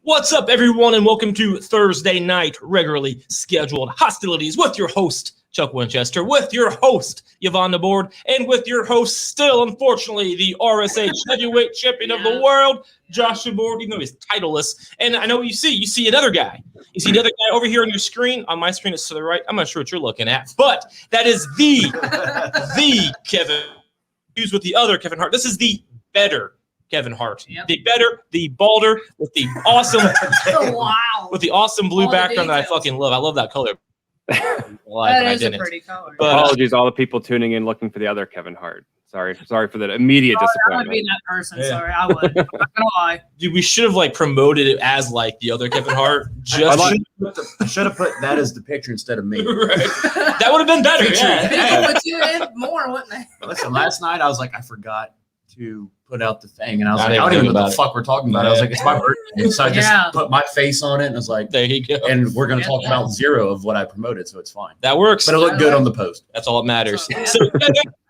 What's up, everyone, and welcome to Thursday night regularly scheduled hostilities with your host, Chuck Winchester, with your host, Yvonne DeBoard, and with your host, still, unfortunately, the RSH Heavyweight Champion of the world, Josh DeBoard, even though he's titleless. And I know what you see another guy. You see another guy over here on your screen. On my screen, it's to the right. I'm not sure what you're looking at, but that is the Kevin, who's with the other Kevin Hart. This is the better Kevin Hart, the better, the balder, with the awesome, with the awesome blue background that I fucking love. I love that color. That is a pretty color. But, apologies, all the people tuning in looking for the other Kevin Hart. Sorry for that immediate disappointment. I would be that person. Yeah. Sorry, I would. I'm not gonna lie. Dude, we should have promoted it as the other Kevin Hart. I should have put that as the picture instead of me. Right. That would have been better. People would tune in more, wouldn't they? Listen, last night I was like, I forgot to put out the thing, and I was like, I don't even know what the fuck we're talking about. I was like, it's my birthday, so I just put my face on it, and I was like, there you go. And we're gonna talk about zero of what I promoted, so it's fine. That works. But it looked good on the post. That's all that matters. So,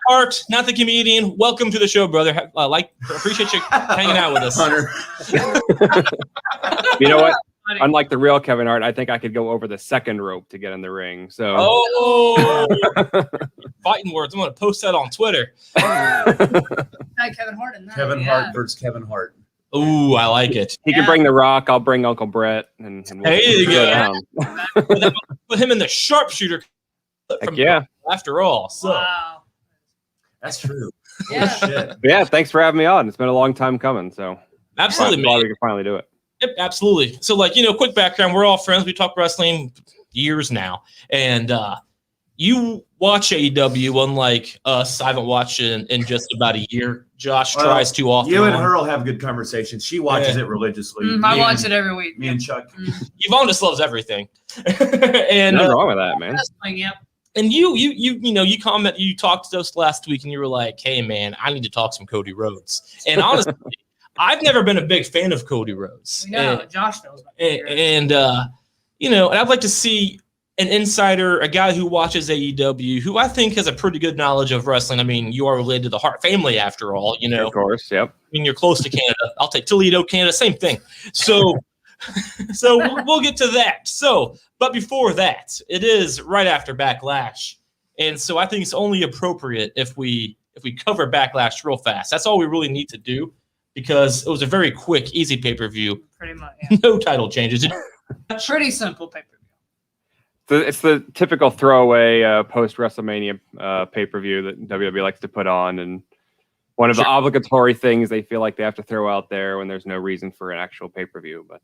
Hart, not the comedian. Welcome to the show, brother. Appreciate you hanging out with us, Hunter. You know what? Unlike the real Kevin Hart, I think I could go over the second rope to get in the ring. So, fighting words. I'm going to post that on Twitter. Kevin Hart in that. Kevin Hart versus Kevin Hart. Ooh, I like it. He can bring The Rock. I'll bring Uncle Brett. And there you go. Put him in the sharpshooter. After all. So. Wow. That's true. Yeah, thanks for having me on. It's been a long time coming. So, absolutely, glad we can finally do it. Yep, absolutely. So, quick background. We're all friends. We talk wrestling years now. And you watch AEW, unlike us. I haven't watched it in just about a year. Josh tries too often. You and Hurl have good conversations. She watches it religiously. I watch it every week. Me and Chuck. Yvonne just loves everything. And nothing wrong with that, man. Yep. And you comment, you talked to us last week, and you were like, "Hey, man, I need to talk some Cody Rhodes." And honestly, I've never been a big fan of Cody Rhodes. No, Josh knows about and I'd like to see an insider, a guy who watches AEW, who I think has a pretty good knowledge of wrestling. I mean, you are related to the Hart family, after all. Of course, yep. I mean, you're close to Canada. I'll take Toledo, Canada, same thing. So, we'll get to that. So, but before that, it is right after Backlash, and so I think it's only appropriate if we cover Backlash real fast. That's all we really need to do, because it was a very quick, easy pay-per-view. Pretty much. No title changes. Pretty simple pay-per-view. It's the typical throwaway post-WrestleMania pay-per-view that WWE likes to put on, and one of the obligatory things they feel like they have to throw out there when there's no reason for an actual pay-per-view. But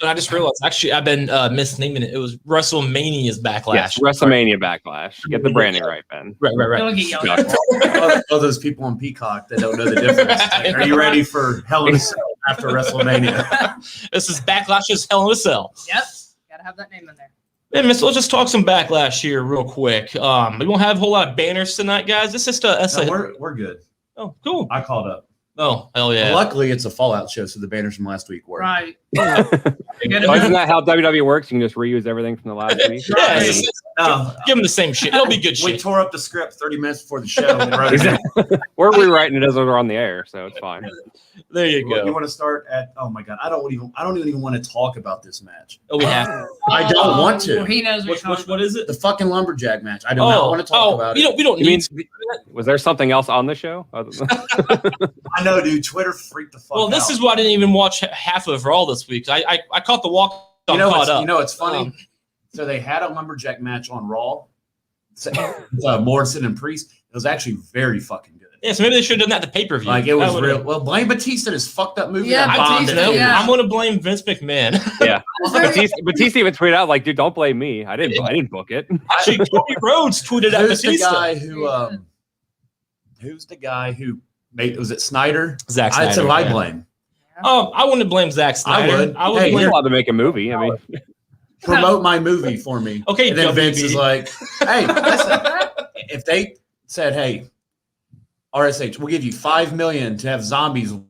I just realized, actually, I've been misnaming it. It was WrestleMania's Backlash. Yes, WrestleMania Backlash. Get the branding right, Ben. Right. Don't get yelled. All those people on Peacock that don't know the difference. Are you ready for Hell in a Cell after WrestleMania? This is Backlash's Hell in a Cell. Yep. Gotta have that name in there. Hey, let's just talk some Backlash here real quick. We won't have a whole lot of banners tonight, guys. This is we're good. Oh, cool. I called up. Oh, hell yeah. Well, luckily, it's a Fallout show, so the banners from last week work. Right. Isn't that how WWE works? You can just reuse everything from the last week? Give them the same shit. It'll be good shit. We tore up the script 30 minutes before the show. We're rewriting it as we're on the air, so it's fine. There you go. You want to start at? Oh my god, I don't even want to talk about this match. Oh, we have. I don't want to. Well, he knows what is it? The fucking Lumberjack match. I do not want to talk about it. We don't need. Was there something else on the show? I know, dude. Twitter freaked the fuck out. Well, this is why I didn't even watch half of Raw this week. I caught the walk. It's funny. So they had a Lumberjack match on Raw. Morrison and Priest. It was actually very fucking good. Yeah, so maybe they should have done that at the pay-per-view. Like, it was real. Well, blame Batista this fucked up movie. Yeah, I'm going to blame Vince McMahon. Yeah, Batista even tweeted out like, "Dude, don't blame me. I didn't book it." Actually, Cody Rhodes tweeted at Batista. Who's the guy who made? Was it Snyder? Zack Snyder. I'd say I blame. I wouldn't blame Zack Snyder. I would. You're allowed to make a movie. I mean, promote my movie for me. Okay, and then Vince is like, "Hey, listen, if they said, hey, RSH, we'll give you $5 million to have zombies in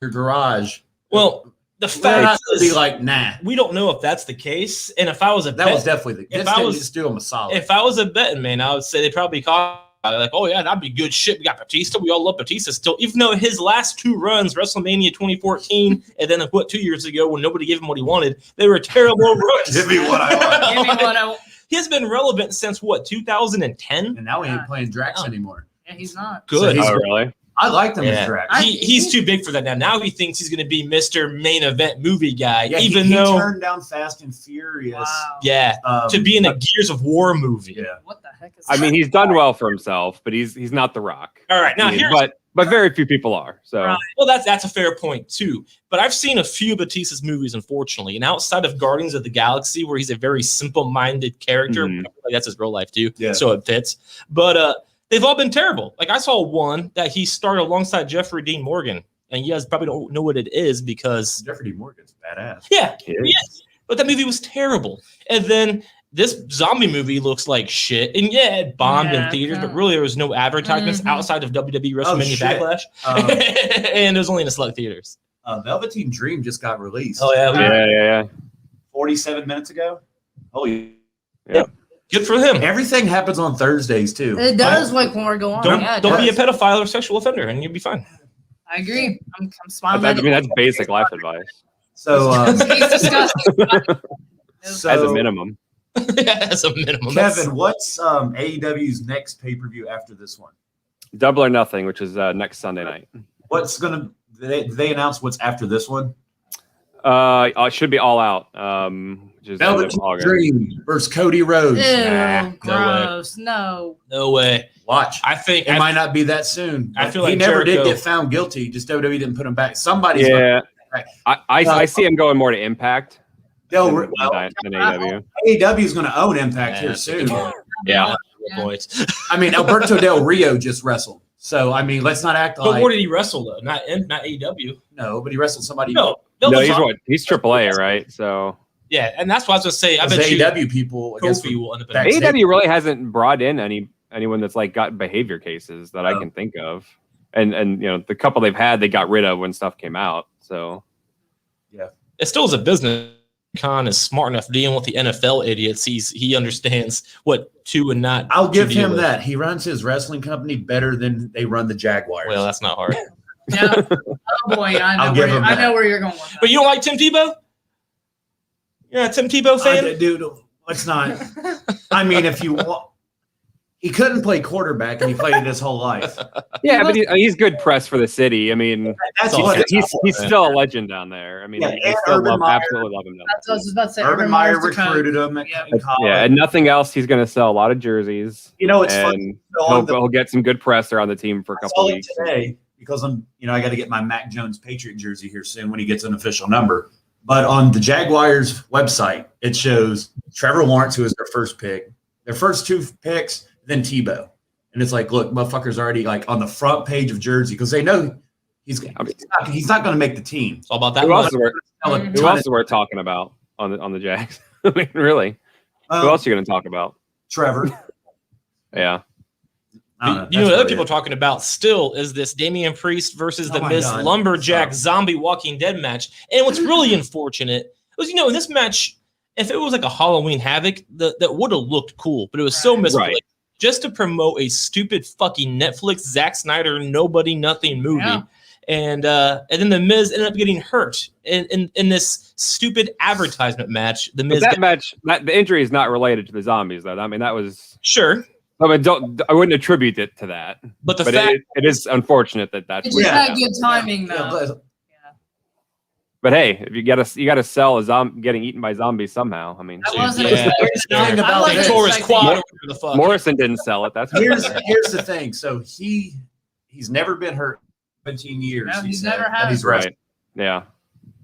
your garage." Well, the fact is, be like, nah. We don't know if that's the case. And if I was that was definitely the case. Just do them a solid. If I was a betting man, I would say they probably cost Like, oh yeah, that'd be good shit. We got Batista. We all love Batista still, even though his last 2 runs, WrestleMania 2014, and then 2 years ago when nobody gave him what he wanted, they were terrible runs. Give me what I want. Give me what I want. He has been relevant since 2010. And now he ain't playing Drax anymore. Yeah, he's not. Good. So he's- Oh, really? I liked him Yeah. as Drax. He's too big for that now. Now he thinks he's going to be Mr. Main Event movie guy, Yeah, even he though turned down Fast and Furious. Wow. to be in a Gears of War movie. Yeah. What the heck is I mean, he's done well for himself, but he's not The Rock. All right, now I mean, here's but very few people are. So Right. well, that's a fair point too. But I've seen a few Batista's movies, unfortunately, and outside of Guardians of the Galaxy, where he's a very simple-minded character, Mhm. like that's his real life too, Yeah. so it fits. But they've all been terrible. Like I saw one that he starred alongside Jeffrey Dean Morgan, and you guys probably don't know what it is because Jeffrey D. Morgan's badass. yeah, He is. yes, but that movie was terrible. And then this zombie movie looks like shit, and yeah, it bombed in Yeah, theaters, but yeah. really there was no advertisements Mhm. outside of WWE Oh, WrestleMania shit. Backlash, Um, and it was only in the select theaters. Velveteen Dream just got released. Oh yeah, yeah. 47 minutes ago. Holy. good for him. Everything happens on Thursdays, too. It does like when we're going. Don't Yeah, it don't be a does. pedophile or sexual offender, and you'll be fine. I agree. I'm But smiling. I mean, that's basic life advice So, He's disgusting. as a minimum. As a minimum. That's- Kevin, what's AEW's next pay-per-view after this one? Double or Nothing, which is next Sunday night. What's gonna? Did they announce what's after this one? It should be All Out, which is end of Velveteen August. Dream versus Cody Rhodes. Ew, no way. gross. No. No way. Watch. I think It might not be that soon. I feel like he never Jericho- did get found guilty. Just WWE didn't put him back. Somebody's Yeah, back. I see him going more to Impact They'll, than, well, than AEW. AEW is going to own Impact Yeah, here that's a soon. good point. Yeah. Yeah. Boys. I mean, Alberto Del Rio just wrestled. So, I mean, let's not act But like where did he wrestle though? Not AEW. no, but he wrestled somebody. No, No, he's AAA, right? So Yeah, and that's why I was gonna say. I Because bet you AEW people, I guess, Kofi will end up in back- it. AEW really hasn't brought in anyone that's like got behavior cases that I Oh. can think of, and you know the couple they've had they got rid of when stuff came out. So It still is a business. Khan is smart enough dealing with the NFL idiots. He understands what to and not. I'll to give deal him with. that. He runs his wrestling company better than they run the Jaguars. Well, that's not hard. Yeah. Oh boy, I'll give him I that. know where you're going with that. But you don't like Tim Tebow? You're not a Tim Tebow fan? Dude, let's not. I mean, if you want, he couldn't play quarterback, and he played it his whole life. yeah, but he's good press for the city. I mean, That's all what it's he's still a legend down there. I mean, Yeah, they and still Urban Meyer. absolutely love him down That's what I was about to say. Urban Meyer Meyer's the coach. recruited him in Yeah. college. there. Yeah, and nothing else. He's going to sell a lot of jerseys, You know, it's funny. and So on he'll get some good press around the team for a I couple saw it weeks. today because I got to get my Mac Jones Patriot jersey here soon when he gets an official number. But on the Jaguars website, it shows Trevor Lawrence, who was their first pick, their first 2 picks, then Tebow. And it's like, look, motherfucker's already like on the front page of jersey because they know he's not going to make the team. It's all about that Who money. else, who else are we talking about on the Jags? I mean, really, who else are you going to talk about? Trevor. Yeah. I don't know. You know, That's what other really people it. talking about still is this Damien Priest versus Oh the my Miz God. Lumberjack Stop. Zombie Walking Dead match. And what's really unfortunate was, in this match, if it was like a Halloween Havoc, that would have looked cool, but it was so Right. misplaced. Right. Just to promote a stupid fucking Netflix Zack Snyder nobody nothing movie. Yeah. And then the Miz ended up getting hurt in this stupid advertisement match. The But Miz that match, the injury is not related to the zombies, though. I mean, that was. sure, I mean, I wouldn't attribute it to that. but the But fact it is unfortunate that that's. It what just Yeah. had good timing though. Yeah, but But hey, if you gotta sell a getting eaten by zombies somehow. I mean, That wasn't Yeah. a Here's the thing I about like this. it. tore his Like quad the- or whatever the fuck. Morrison didn't sell it. That's here's the thing. So he's never been hurt 17 years. No, he he's said, never that had he's it. wrestled. right. Yeah.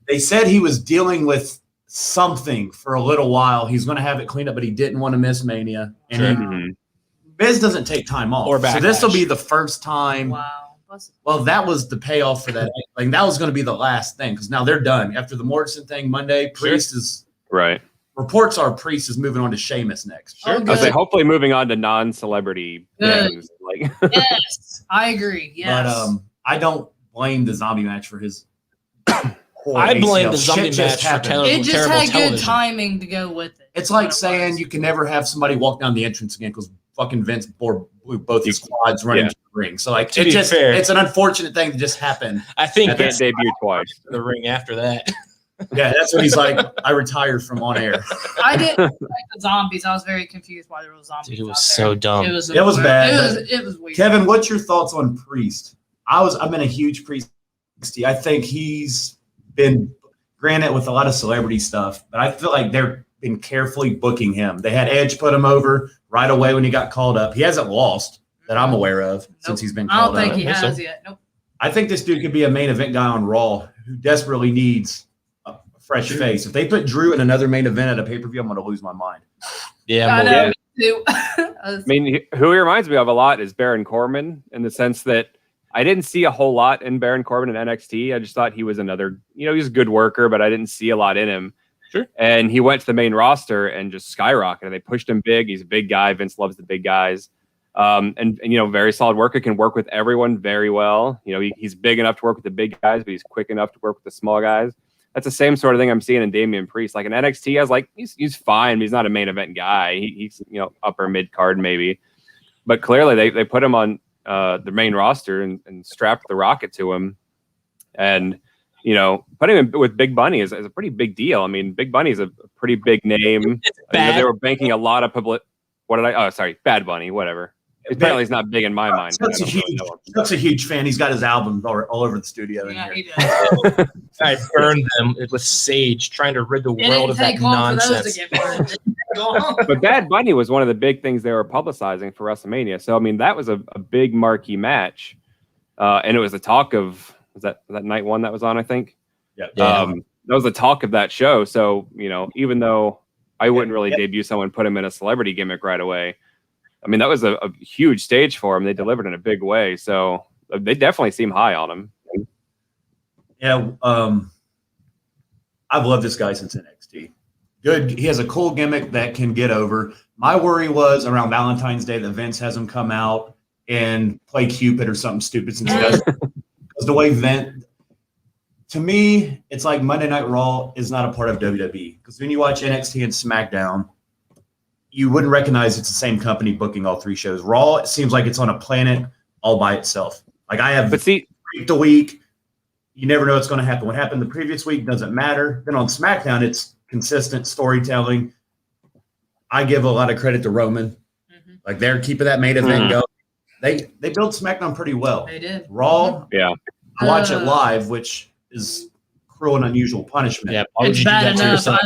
They said he was dealing with something for a little while. He's going to have it cleaned up, but he didn't want to miss Mania. And Sure. he, Mhm. Biz doesn't take time off. Or so this will Backlash. be the first time. Wow. Bless- Well, that was the payoff for that. Like that was going to be the last thing because now they're done after the Morrison thing Monday. Sure. Priest is Right. reports are Priest is moving on to Sheamus next. Oh, I was say good. hopefully moving on to non-celebrity Good. things. Like Yes, I agree. Yes. But I don't blame the zombie match for his. poor I blame ACL. the zombie Shit just match for happened. Taylor. it just terrible had good television. timing to go with it. It's That's what like it saying was. you can never have somebody walk down the entrance again because fucking Vince blew both his quads running to the ring. So like, it's an unfortunate thing that just happened. I think that debuted twice. The ring after that. Yeah, that's when he's like, I retired from on air. I didn't like the zombies. I was very confused why there were zombies. Dude, it was so dumb. It was bad. It was weird. Kevin, what's your thoughts on Priest? I've been a huge Priest. I think he's been granted with a lot of celebrity stuff, but I feel like they've been carefully booking him. They had Edge put him over right away when he got called up. He hasn't lost that I'm aware of since he's been called up. I don't think he has yet. Nope. I think this dude could be a main event guy on Raw who desperately needs a fresh face. If they put Drew in another main event at a pay-per-view, I'm going to lose my mind. Yeah, I know. Too. I mean, who he reminds me of a lot is Baron Corbin, in the sense that I didn't see a whole lot in Baron Corbin in NXT. I just thought he was another, he's a good worker, but I didn't see a lot in him. Sure. And he went to the main roster and just skyrocketed. They pushed him big. He's a big guy. Vince loves the big guys. And very solid worker, can work with everyone very well. He's big enough to work with the big guys, but he's quick enough to work with the small guys. That's the same sort of thing I'm seeing in Damien Priest. Like in NXT, I was like, he's fine, but he's not a main event guy. He's upper mid card maybe. But clearly they put him on the main roster and strapped the rocket to him. And putting him with Big Bunny is a pretty big deal. I mean, Big Bunny is a pretty big name. They were banking a lot of public. Bad Bunny, whatever. Apparently, he's not big in my mind. That's a huge fan. He's got his albums all over the studio. Yeah, he does. I burned them with sage, trying to rid the world of that nonsense. But Bad Bunny was one of the big things they were publicizing for WrestleMania. So I mean, that was a big marquee match, and it was the talk of was that night one that was on, I think. Yeah. That was the talk of that show. So even though I wouldn't really debut someone, put him in a celebrity gimmick right away. I mean, that was a huge stage for him. They delivered in a big way. So they definitely seem high on him. Yeah. I've loved this guy since NXT. Good. He has a cool gimmick that can get over. My worry was around Valentine's Day that Vince has him come out and play Cupid or something stupid since he does. Because the way to me, it's like Monday Night Raw is not a part of WWE. Because when you watch NXT and SmackDown, you wouldn't recognize it's the same company booking all three shows. Raw, it seems like it's on a planet all by itself. Like I have week to week, you never know what's going to happen. What happened the previous week doesn't matter. Then on SmackDown, it's consistent storytelling. I give a lot of credit to Roman. Mm-hmm. Like they're keeping that main event going. They built SmackDown pretty well. They did. Raw, I watch it live, which is cruel and unusual punishment. Yeah, why would you do that to yourself?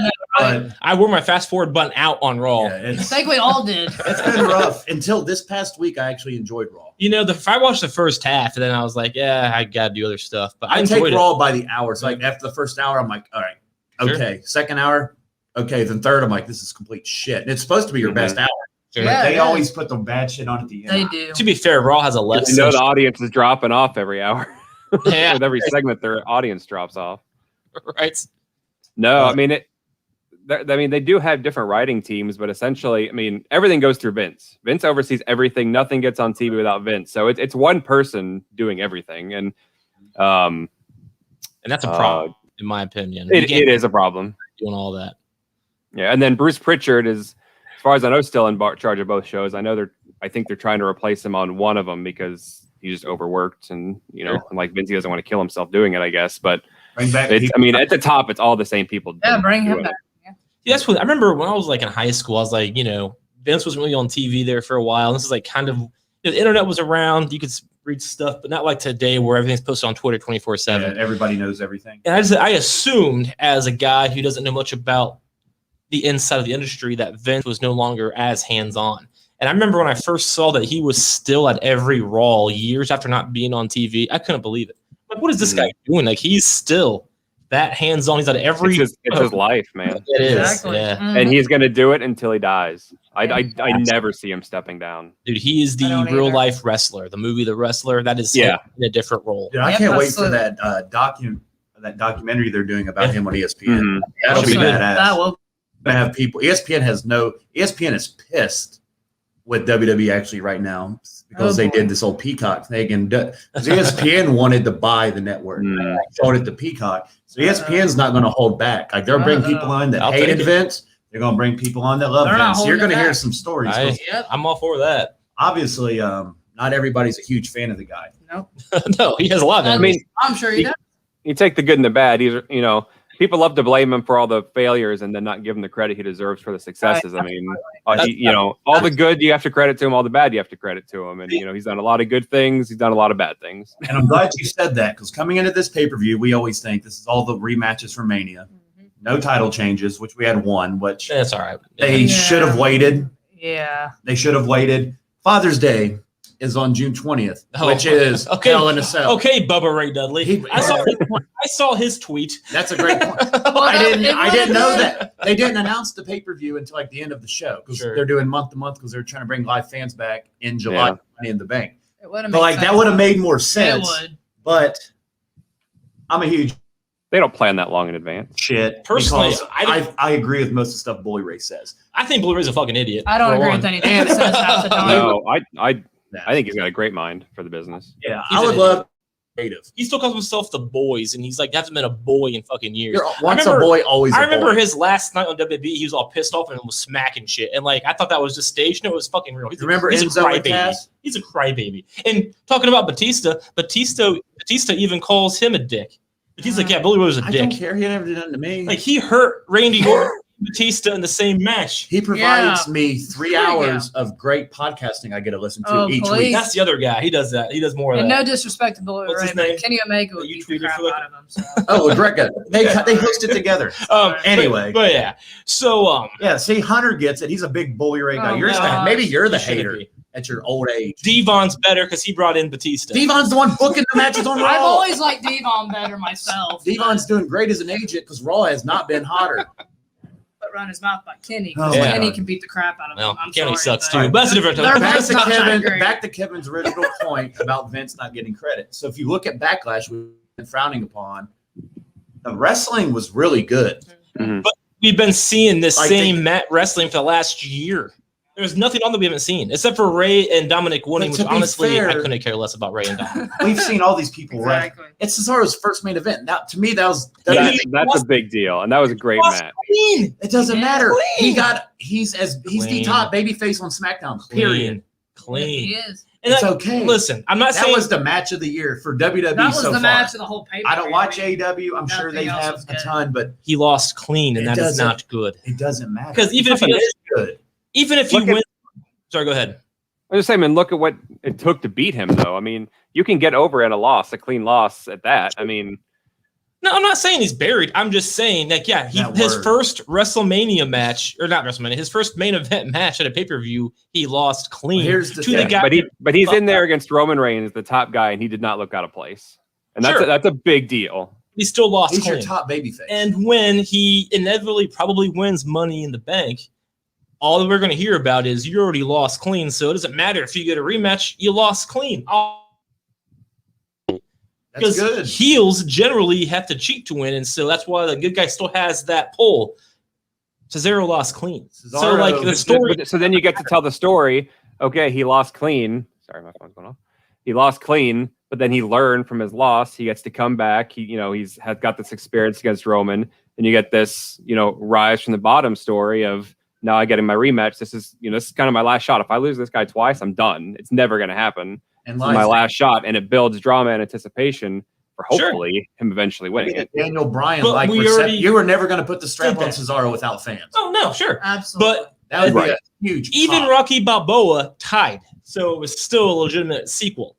I wore my fast forward button out on Raw. I think we all did. It's been rough until this past week. I actually enjoyed Raw. If I watched the first half, and then I was like, yeah, I got to do other stuff. But I take enjoyed Raw by the hour. So like after the first hour, I'm like, all right, okay. Sure. Second hour, okay. Then third, I'm like, this is complete shit. And it's supposed to be your best hour. Sure. Yeah, they always put the bad shit on at the end. They do. To be fair, Raw has a less. The audience is dropping off every hour. Yeah. With every segment, their audience drops off. Right. No, I mean they do have different writing teams, but essentially, I mean, everything goes through Vince. Vince oversees everything. Nothing gets on TV without Vince. So it's one person doing everything, and that's a problem, in my opinion. It is a problem doing all that. Yeah, and then Bruce Pritchard is, as far as I know, still in charge of both shows. I think they're trying to replace him on one of them because he's just overworked, and and like Vince, he doesn't want to kill himself doing it, I guess, but. At the top, it's all the same people. Yeah, bring him back. Yeah, that's what I remember when I was like in high school. I was like, Vince was really on TV there for a while. And this is like kind of the internet was around. You could read stuff, but not like today where everything's posted on Twitter 24/7. Yeah, everybody knows everything. And I assumed as a guy who doesn't know much about the inside of the industry that Vince was no longer as hands-on. And I remember when I first saw that he was still at every Raw years after not being on TV, I couldn't believe it. Like, what is this guy doing? Like, he's still that hands-on. He's at every. It's his life, man. It is. Exactly. Yeah. Mm-hmm. And he's gonna do it until he dies. I never see him stepping down. Dude, he is the real-life wrestler. The movie The Wrestler. That is in a different role. Dude, I can't wait for that documentary they're doing about him on ESPN. Mm-hmm. That'll be badass. That will have people. ESPN is pissed with WWE actually right now because they did this old Peacock thing, and ESPN wanted to buy the network, sold it to Peacock. So ESPN's not going to hold back. Like they'll bring people on that hated Vince. They're going to bring people on that love They're not Vince. You're holding going to it hear back. some stories. 'Cause Yep. I'm all for that. obviously, not everybody's a huge fan of the guy. Nope. No, he has a lot of I enemies. mean, I'm sure he does. you take the good and the bad. He's, people love to blame him for all the failures and then not give him the credit he deserves for the successes. I mean, all the good you have to credit to him, all the bad you have to credit to him. And, he's done a lot of good things. He's done a lot of bad things. And I'm glad you said that because coming into this pay-per-view, we always think this is all the rematches from Mania. No title changes, which we had one, which That's all right. they should have waited. Yeah. They should have waited. Father's Day is on June 20th, which is Hell in a Cell. Okay, Bubba Ray Dudley. I saw his tweet. That's a great point. I didn't know that. They didn't announce the pay-per-view until like the end of the show because they're doing month to month because they're trying to bring live fans back in July. Yeah. Money in the Bank. It would have But that would have made more sense. It would. But I'm a huge They don't plan that long in advance. shit. Personally, because I agree with most of the stuff Bully Ray says. I think Blue Ray's a fucking idiot. I don't for agree one. with anything he says half the time. No, I think he's got a great mind for the business. Yeah, He's I would an love creative. He still calls himself the boys, and he's like hasn't been a boy in fucking years. Once a boy, always a boy. I remember his last night on WWE. He was all pissed off and was smacking shit, and like I thought that was just staged. No, it was fucking real. He's a Enzo and crybaby. Cass? He's a crybaby. And talking about Batista even calls him a dick. He's like, yeah, Billy Ray was a I dick. don't care. He never did nothing to me. Like he hurt Randy Orton and Batista in the same match. He provides me 3 hours of great podcasting I get to listen to each please. week. That's the other guy. He does that. He does more of And that. no disrespect to Bully What's Ray, his name? but Kenny Omega would You beat the tweeted crap for out of him. So. Oh, Drecka. They hosted together. Anyway. but yeah. So Yeah, see, Hunter gets it. He's a big Bully Ray guy. Oh, You're just gosh. maybe you're the He shouldn't hater be. at your old age. Devon's better because he brought in Batista. Devon's the one booking the matches on Raw. I've always liked Devon better myself. Devon's doing great as an agent because Raw has not been hotter. But run his mouth by Kenny. Oh, yeah. Kenny can beat the crap out of him. Well, I'm Kenny sorry, sucks but- too. But that's a different They're topic. both Back to Kevin's original point about Vince not getting credit. So if you look at Backlash, we've been frowning upon. The wrestling was really good. We've been seeing this Like same Matt wrestling for the last year. There's nothing on that we haven't seen except for Ray and Dominic winning, But which to be honestly fair- I couldn't care less about Ray and Dominic. We've seen all these people. Exactly. It's Cesaro's first main event. Now, to me, that's That's a big deal, and that was a great match. Clean. it. Doesn't Yeah, matter. clean. He's the Clean. top babyface on SmackDown. Period. Clean. He is. And It's that- okay. Listen, I'm not That saying was the match of the year for WWE That was so the far. match of the whole paper. I don't watch AEW. I'm sure they Nothing else have was a good. ton, but he lost clean, and It that is doesn't- not good. it doesn't matter. Because even if it he is good, even if you Look at- win, sorry, go ahead. I was just saying, man, look at what it took to beat him, though. I mean, you can get over at a clean loss at that. I mean, No, I'm not saying he's buried. I'm just saying that his word. first WrestleMania match, or not WrestleMania, his first main event match at a pay-per-view, he lost clean Here's the to the thing. guy. but he's in there against Roman Reigns, the top guy, and he did not look out of place. And Sure. that's a big deal. He still lost he's clean. your top babyface. And when he inevitably probably wins Money in the Bank, all that we're going to hear about is you already lost clean. So it doesn't matter if you get a rematch, you lost clean. that's Because good. heels generally have to cheat to win. And so that's why the good guy still has that pull. Cesaro lost clean. So like the story. So then you get to tell the story. Okay, he lost clean. Sorry, my phone's going off. He lost clean, but then he learned from his loss. He gets to come back. He's got this experience against Roman, and you get this, rise from the bottom story of now I get in my rematch. This is kind of my last shot. If I lose this guy twice, I'm done. It's never going to happen. And This is my last shot, and it builds drama and anticipation for Sure. hopefully him eventually winning it. Daniel Bryan, But like we already you were never going to put the strap did on that. Cesaro without fans. Oh, no, sure. Absolutely. But That would be Right. a huge. even pop. Rocky Balboa tied. So it was still a legitimate sequel.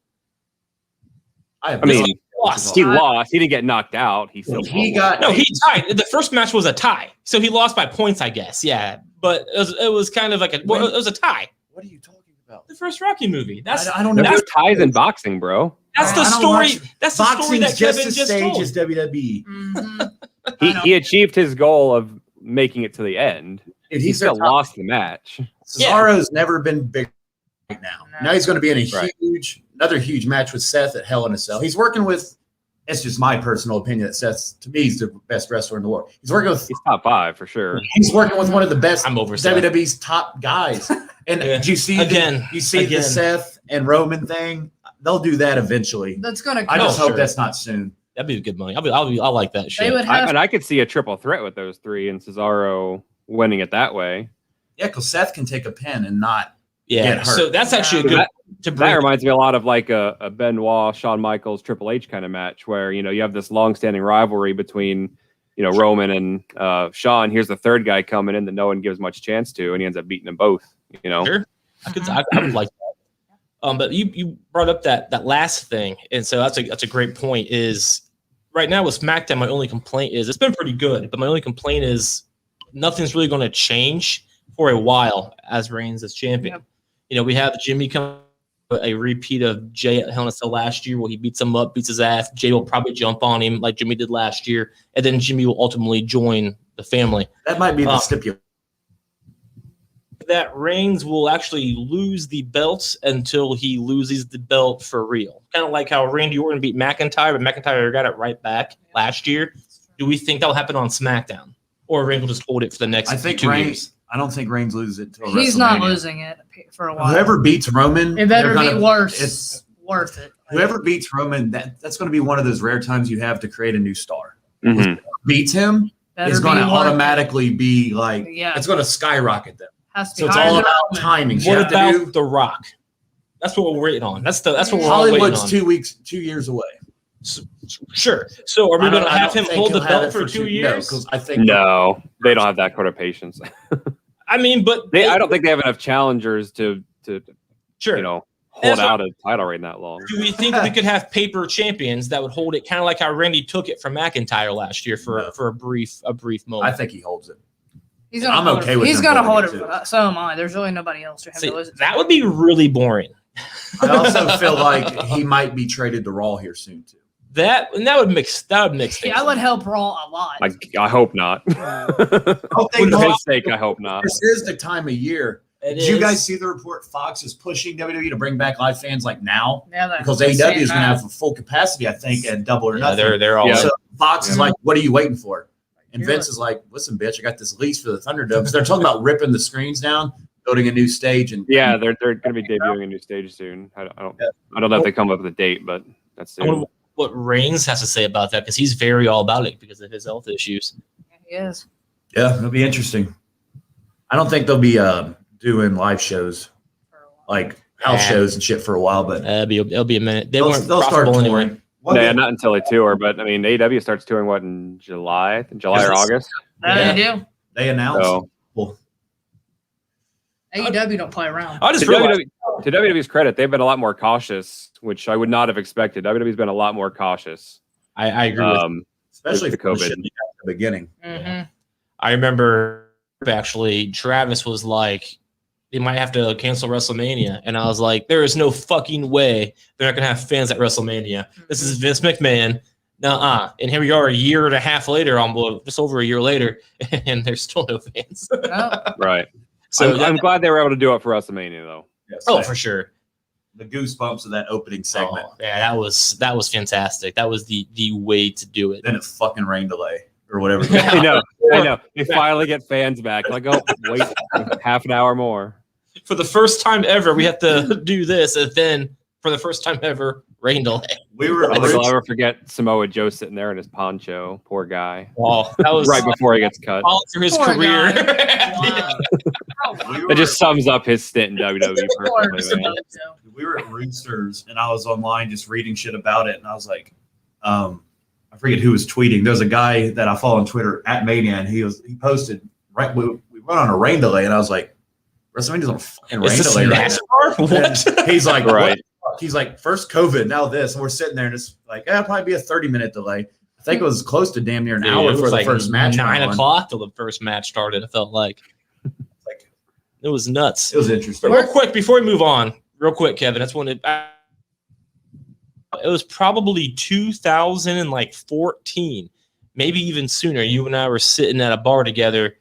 I mean, Lost. he lost. He didn't get knocked out. He still He got No, he tied. The first match was a tie. So he lost by points, I guess. Yeah. But it was kind of like it was a tie. What are you talking about? The first Rocky movie. That's I don't know. There's ties in boxing, bro. that's the I don't story. watch- That's the story Boxing's that just Kevin as just stage told. as WWE. He achieved his goal of making it to the end. Dude, He he's still their top- lost the match. Cesaro's never been big right now. No. Now he's going to be in a Right. another huge match with Seth at Hell in a Cell. He's working with. It's just my personal opinion that Seth, to me, is the best wrestler in the world. He's working with. He's top 5 for sure. He's working with one of the best I'm over Seth. WWE's top guys. And Yeah. do you see Again, You see again. the Seth and Roman thing? They'll do that eventually. That's gonna. I just Oh, hope sure. that's not soon. That'd be good money. I like that shit. They would have. And I could see a triple threat with those three and Cesaro winning it that way. Yeah, because Seth can take a pin and not Yeah, get hurt. so that's actually a good That reminds me a lot of like a Benoit, Shawn Michaels, Triple H kind of match where, you know, you have this long-standing rivalry between, you know, Roman and Shawn. Here's the third guy coming in that no one gives much chance to, and he ends up beating them both, you know. Sure. I would like that. But you brought up that last thing, and so that's a great point. Is right now with SmackDown, my only complaint is it's been pretty good, but my only complaint is nothing's really going to change for a while as Reigns as champion. Yep. You know, we have Jimmy come a repeat of Jay at Hell in a Cell last year, where he beats him up, beats his ass. Jay will probably jump on him like Jimmy did last year, and then Jimmy will ultimately join the family. That might be the stipulation. That Reigns will actually lose the belts until he loses the belt for real. Kind of like how Randy Orton beat McIntyre, but McIntyre got it right back last year. Do we think that'll happen on SmackDown? Or Reigns will just hold it for the next 2 years? I don't think Reigns loses it until He's not losing it for a while. Whoever beats Roman, It better they're be gonna- worse. it's- Worth it. Whoever beats Roman, that's going to be one of those rare times you have to create a new star. Mhm. Beats him Better is going be to worth it. automatically be like, Yeah. it's going to skyrocket them. Has to So be it's higher all than about Roman. timing. You What have to about do- The Rock? That's what we're waiting on. That's what we're all waiting Hollywood's on. 2 weeks, 2 years away. Sure. So are we I going don't- to I have don't him think hold the he'll have belt it for 2 years? No, because I think No, they don't have that kind of patience. I mean, but I don't think they have enough challengers to sure. you know, hold That's what- out a title reign that long. Do we think we could have paper champions that would hold it, kind of like how Randy took it from McIntyre last year for a brief moment? I think he holds it. He's gonna I'm hold okay it. with He's him gonna hold holding it. it, too. So am I. There's really nobody else for him See, to listen to. that would be really boring. I also feel like he might be traded to Raw here soon too. That would mix things. That would help Raw a lot. I hope not. For his sake, I hope not. This is the time of year. It Did you is. guys see the report? Fox is pushing WWE to bring back live fans like now Now that because they're AEW saying is going to that. have a full capacity, I think, at Double or Yeah, Nothing. they're all Yeah. So Fox is Yeah. like, "What are you waiting for?" And You're Vince right. is like, "Listen, bitch, I got this lease for the Thunderdome." So they're talking about ripping the screens down, building a new stage, and Yeah, they're going to be debuting a new stage soon. I don't know if they come up with a date, but that's I wonder soon. what Reigns has to say about that, because he's very all about it because of his health issues. He is. yeah, it'll be interesting. I don't think they'll be doing live shows For a while. like house Yeah. shows and shit for a while, but It'll be a minute. They they'll weren't start profitable anyway. touring. Well, Yeah, not until they tour, but I mean, AEW starts touring what in July or Yes. August. That they do. they announced. So Well, AEW don't play around. I just to realized WWE's credit, they've been a lot more cautious, which I would not have expected. WWE's been a lot more cautious. I agree with especially With the for the COVID. shit they had at the beginning. Mm-hmm. I remember actually Travis was like, they might have to cancel WrestleMania. And I was like, there is no fucking way they're not going to have fans at WrestleMania. This is Vince McMahon. Nuh-uh. And here we are a year and a half later, just over a year later, and there's still no fans. Right. So I'm glad they were able to do it for WrestleMania, though. Yes, oh, for sure. the goosebumps of that opening segment. Oh, yeah, that was fantastic. That was the way to do it. Then it fucking rain delay or whatever. I know. They finally get fans back. Like, oh, wait half an hour more. For the first time ever, we have to do this, and then for the first time ever, rain delay. We were I don't think I'll ever forget Samoa Joe sitting there in his poncho. Poor guy. Wow, that was Right before he gets cut. all through his Poor career. guy. Wow. we It just sums up his stint in WWE Poor perfectly, man. Samoa. we were at Roosters and I was online just reading shit about it, and I was like, I forget who was tweeting. There's a guy that I follow on Twitter at Mania, and he posted right. We went on a rain delay, and I was like, WrestleMania's on a fucking rain Is this delay right NASCAR? now. What? And he's like, Right. what? He's like, first COVID, now this, and we're sitting there, and it's like, it'll probably be a 30-minute delay. I think it was close to damn near an hour It for was the like first match. 9 went on. o'clock till the first match started. It felt like Like, it was nuts. it was interesting. But real quick, before we move on, real quick, Kevin, that's when it was probably 2014, maybe even sooner. You and I were sitting at a bar together,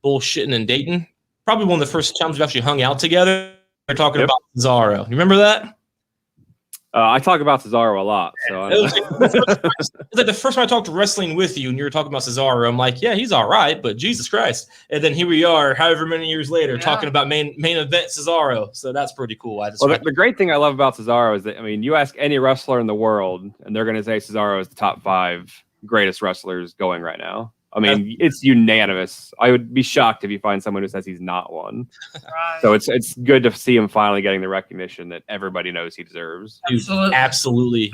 bullshitting in Dayton. Probably one of the first times we actually hung out together. We're talking Yep. about Cesaro. You remember that? I talk about Cesaro a lot. So It was like the first time I talked wrestling with you, and you were talking about Cesaro. I'm like, yeah, he's all right, but Jesus Christ! And then here we are, however many years later, Yeah. talking about main event Cesaro. So that's pretty cool. I just Well, the great thing I love about Cesaro is that, I mean, you ask any wrestler in the world, and they're going to say Cesaro is the top 5 greatest wrestlers going right now I mean, it's unanimous. I would be shocked if you find someone who says he's not one. Right. So it's good to see him finally getting the recognition that everybody knows he deserves. Absolutely.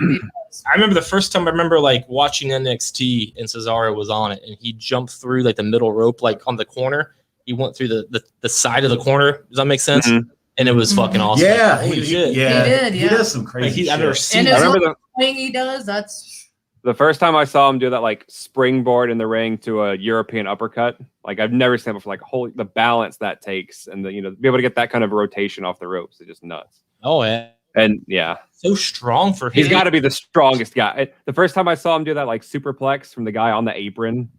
I remember the first time I remember like watching NXT and Cesaro was on it, and he jumped through like the middle rope, like on the corner. He went through the side of the corner. Does that make sense? Mm-hmm. And it was fucking awesome. Yeah, Holy he shit. He did, He does some crazy shit. I've never seen And that. his I remember little thing he does, that's the first time I saw him do that like springboard in the ring to a European uppercut. Like I've never seen it before. Like holy, the balance that takes, and the be able to get that kind of rotation off the ropes is just nuts. Oh yeah. And yeah, So strong for him. he's got to be the strongest guy. The first time I saw him do that like superplex from the guy on the apron,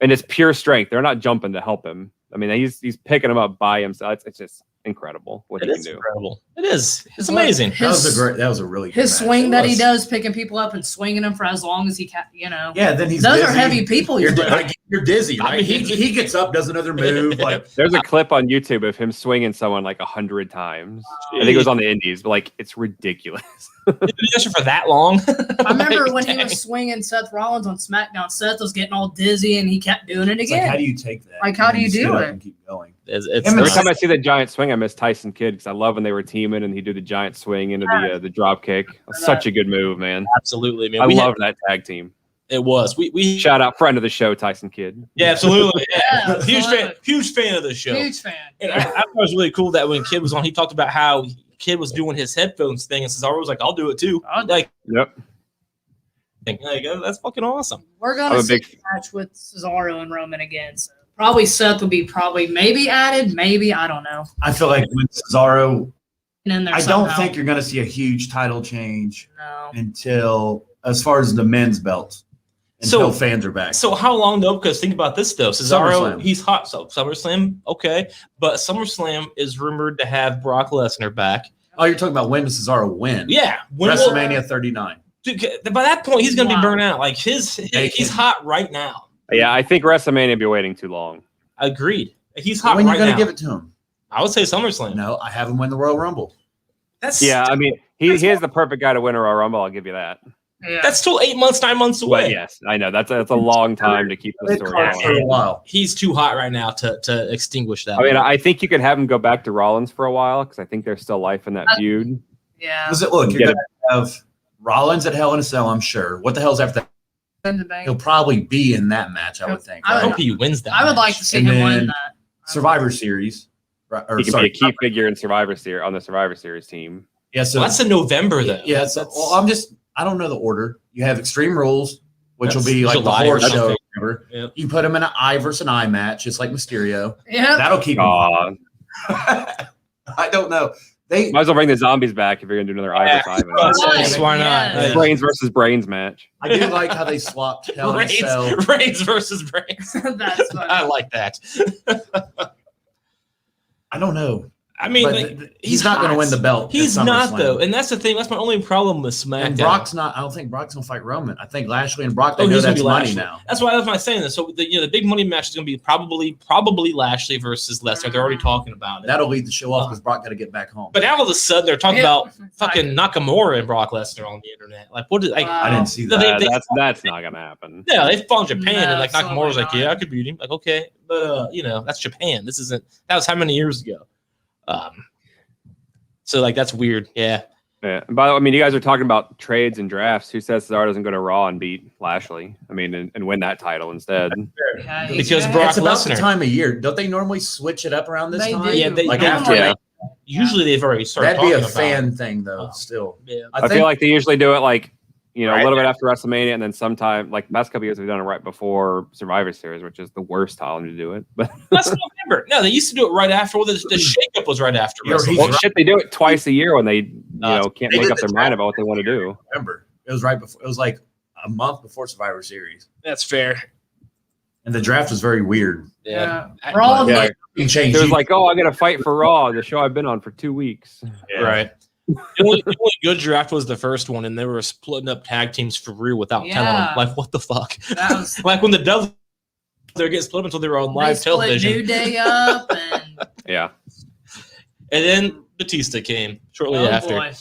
and it's pure strength. They're not jumping to help him. I mean, he's picking him up by himself. It's just incredible what he can do. Incredible. It is. It's amazing. That was a really good his match. swing It that he was. does, picking people up and swinging them for as long as he can. Yeah, then he's those dizzy. are heavy people. You're, He's with. like, you're dizzy, I right? mean, he gets up, does another move. Like There's a clip on YouTube of him swinging someone like 100 times. I think it was on the Indies, but like it's ridiculous. He's been doing it for that long. I remember Like, when he dang. was swinging Seth Rollins on SmackDown. Seth was getting all dizzy, and he kept doing it it's like, again. how do you take that? Like, how And do you sit do up it? and keep going. It's Him and Every nuts. time I see that giant swing, I miss Tyson Kidd because I love when they were teaming and he do the giant swing into the drop kick. Such a good move, man. Absolutely, man. I We love that tag team. it was. We Shout out friend of the show, Tyson Kidd. yeah, absolutely. Yeah, Yeah. absolutely. Huge fan of the show. Huge fan. And I thought it was really cool that when Kid was on, he talked about how Kid was doing his headphones thing, and Cesaro was like, "I'll do it too." Like, Yep. that's fucking awesome. We're I'm gonna a see big- a match with Cesaro and Roman again. So probably Seth will be maybe added, maybe I don't know. I feel like with Cesaro, And in there I don't somehow. think you're going to see a huge title change No. until, as far as the men's belts, until fans are back. So how long though? Because think about this though, Cesaro, SummerSlam. he's hot. So SummerSlam, okay, but SummerSlam is rumored to have Brock Lesnar back. Oh, you're talking about when does Cesaro win? Yeah, when will- WrestleMania 39. Dude, by that point, he's gonna be Wow. burnt out. Like he's hot right now. Yeah, I think WrestleMania will be waiting too long. Agreed. He's hot When are right you going now. to give it to him? I would say SummerSlam. No, I have him win the Royal Rumble. That's Yeah, I mean, he is the perfect guy to win a Royal Rumble. I'll give you that. Yeah. That's still 8 months, 9 months away. But yes, I know that's a long time to keep the It story costs going. for a while. He's too hot right now to extinguish that. I mean, I think you could have him go back to Rollins for a while because I think there's still life in that feud. Yeah. Because look, you're Get going to have Rollins at Hell in a Cell, I'm sure. What the hell's after that? He'll probably be in that match, I would think. I I right? hope he wins that. I would match. like to see And him win then that. Survivor Series. Right, or, He can sorry, be a key figure in Survivor Series on the Survivor Series team. Yeah, so Well, that's in November though. yeah, so, well, I don't know the order. You have Extreme Rules, which will That's be like July the or horse show. something. Or whatever. Yep. You put him in an eye versus an eye match, just like Mysterio. Yeah. That'll keep him. Aw, I don't know. They might as well bring the zombies back if you're gonna do another Ivor Eye match. Yes, why not? Yeah. Brains versus brains match. I do like how they swapped Hell in a Cell. Reigns versus Brains. That's funny. I like that. I don't know. I mean, But like, he's not going to hot. win the belt. at He's not SummerSlam. though, and that's the thing. That's my only problem with SmackDown. And Brock's not. I don't think Brock's going to fight Roman. I think Lashley and Brock. They know he's gonna that's be money Lashley. now. That's why I'm saying this. So the big money match is going to be probably Lashley versus Lesnar. They're already talking about it. That'll lead the show off because Brock got to get back home. But now all of a sudden they're talking Yeah. about fucking Nakamura and Brock Lesnar on the internet. Like, what is like? Wow. I didn't see They- that. they- That's not gonna happen. Yeah, they fought in Japan, No, and like Nakamura's like, absolutely yeah, not. I could beat him. Like, okay, but that's Japan. This isn't. That was how many years ago? So like that's weird. Yeah. Yeah. And by the way, I mean, you guys are talking about trades and drafts. Who says Cesaro doesn't go to Raw and beat Lashley? I mean, and win that title instead. Yeah, Because yeah. Brock It's about the Lesnar. time of year. Don't they normally switch it up around this They time? do. Yeah, they Like they- after Yeah. Usually they've already started. That'd be a talking about fan it. thing, though. Oh. Still, Yeah. I feel like they usually do it like, a Right. little bit after WrestleMania, and then sometime like last couple years we've done it right before Survivor Series, which is the worst time to do it. But That's November. No, they used to do it right after. Well, the shakeup was right after. You're- WrestleMania. he's well, shit, they do it twice a year when they can't They make did up the their mind draft about what they want to do. remember it was right before. It was like a month before Survivor Series, That's fair. and the draft was very weird. Yeah. I- Raw Yeah, You changed. it was like, oh, I got to fight for Raw, the show I've been on for 2 weeks. Right. The only good draft was the first one, and they were splitting up tag teams for real without telling Yeah. them. Like, what the fuck? That was Like when the Dudleys, they're getting split up until they were on they live split television. New Day up and Yeah, And then Batista came shortly oh after. boy.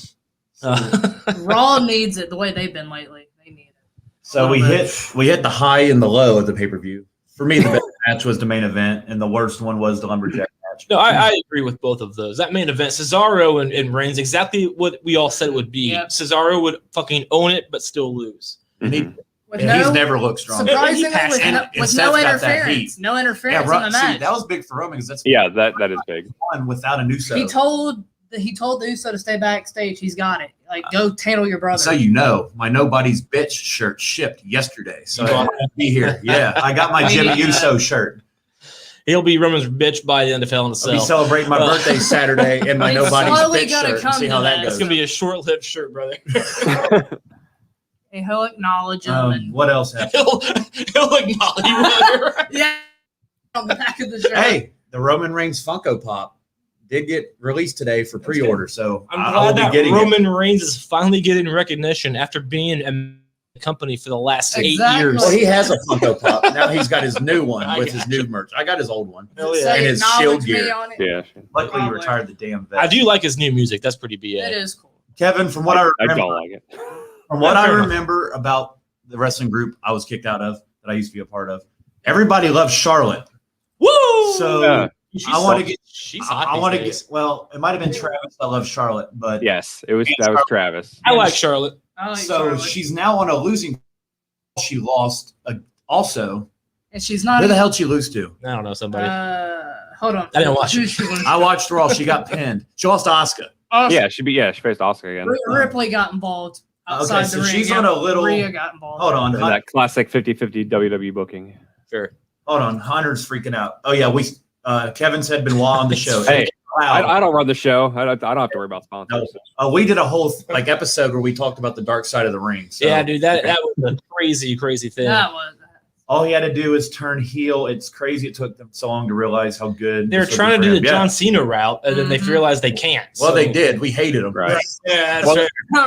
Raw needs it the way they've been lately. They need it. So we hit the high and the low of the pay per view. For me, the best match was the main event, and the worst one was the Lumberjack match. No, I agree with both of those. That main event, Cesaro and Reigns, exactly what we all said it would be. Yep. Cesaro would fucking own it, but still lose. And Mhm. he's never looked strong. Surprisingly, And with Seth's no got that interference. heat. No interference in the See, match. that was big for Roman because that's Yeah, that is big. one without a Uso. He told the Uso to stay backstage. He's got it. Like, go handle your brother. So you know, my Nobody's Bitch shirt shipped yesterday, so I have to be here. Yeah, I got my Jimmy Uso shirt. He'll be Roman's bitch by the end of Hell in a Cell. I'll be celebrating my birthday Saturday in my He's Nobody's slowly Bitch gonna shirt and come see to how that that. It's goes. gonna be a short-lived shirt, brother. And he'll acknowledge him. And, What else happened? he'll acknowledge you. yeah, on the back of the shirt. Hey, the Roman Reigns Funko Pop did get released today for pre-order, so I'm I glad will be that getting Roman Reigns is finally getting recognition after being a company for the last 8 Exactly. years. Well, he has a Funko Pop. Now he's got his new one with his new merch. I got his old one. Hell Does it yeah. say And his acknowledge shield me gear. on it? Yeah. Luckily, you retired the damn vet. I do like his new music. That's pretty It BA. is cool. Kevin, from what I I remember, don't like it. from what I Fair enough. remember about the wrestling group I was kicked out of, that I used to be a part of, everybody loves Charlotte. Woo! So Yeah. She's I want to get. She's hot. I want to these get. days. Well, it might have been Travis that loves Charlotte, but Yes, that was Travis. I like Charlotte. I like so Charlotte. she's now on a losing. She lost also. And she's not. Who the hell did she lose to? I don't know somebody. Hold on. I didn't watch Who it. she was- I watched her all. She got pinned. She lost to Asuka. Yeah, she faced Asuka again. Ripley got involved outside so the ring. she's Yeah, on a little- Rhea got involved. Hold on. That classic 50-50 WWE booking. Sure. Hold on. Hunter's freaking out. Oh yeah, Kevin said Benoit on the show. Hey, Wow. I don't run the show. I don't have to worry about sponsors. We did a whole episode where we talked about the dark side of the ring. So Yeah, dude, that was a crazy thing. That was. all he had to do is turn heel. It's crazy. It took them so long to realize how good They were this would trying to be do for the him. John Cena route, and then they Mhm. realized they can't. Well, So- they did. We hated them. Right. Yeah, that's Well,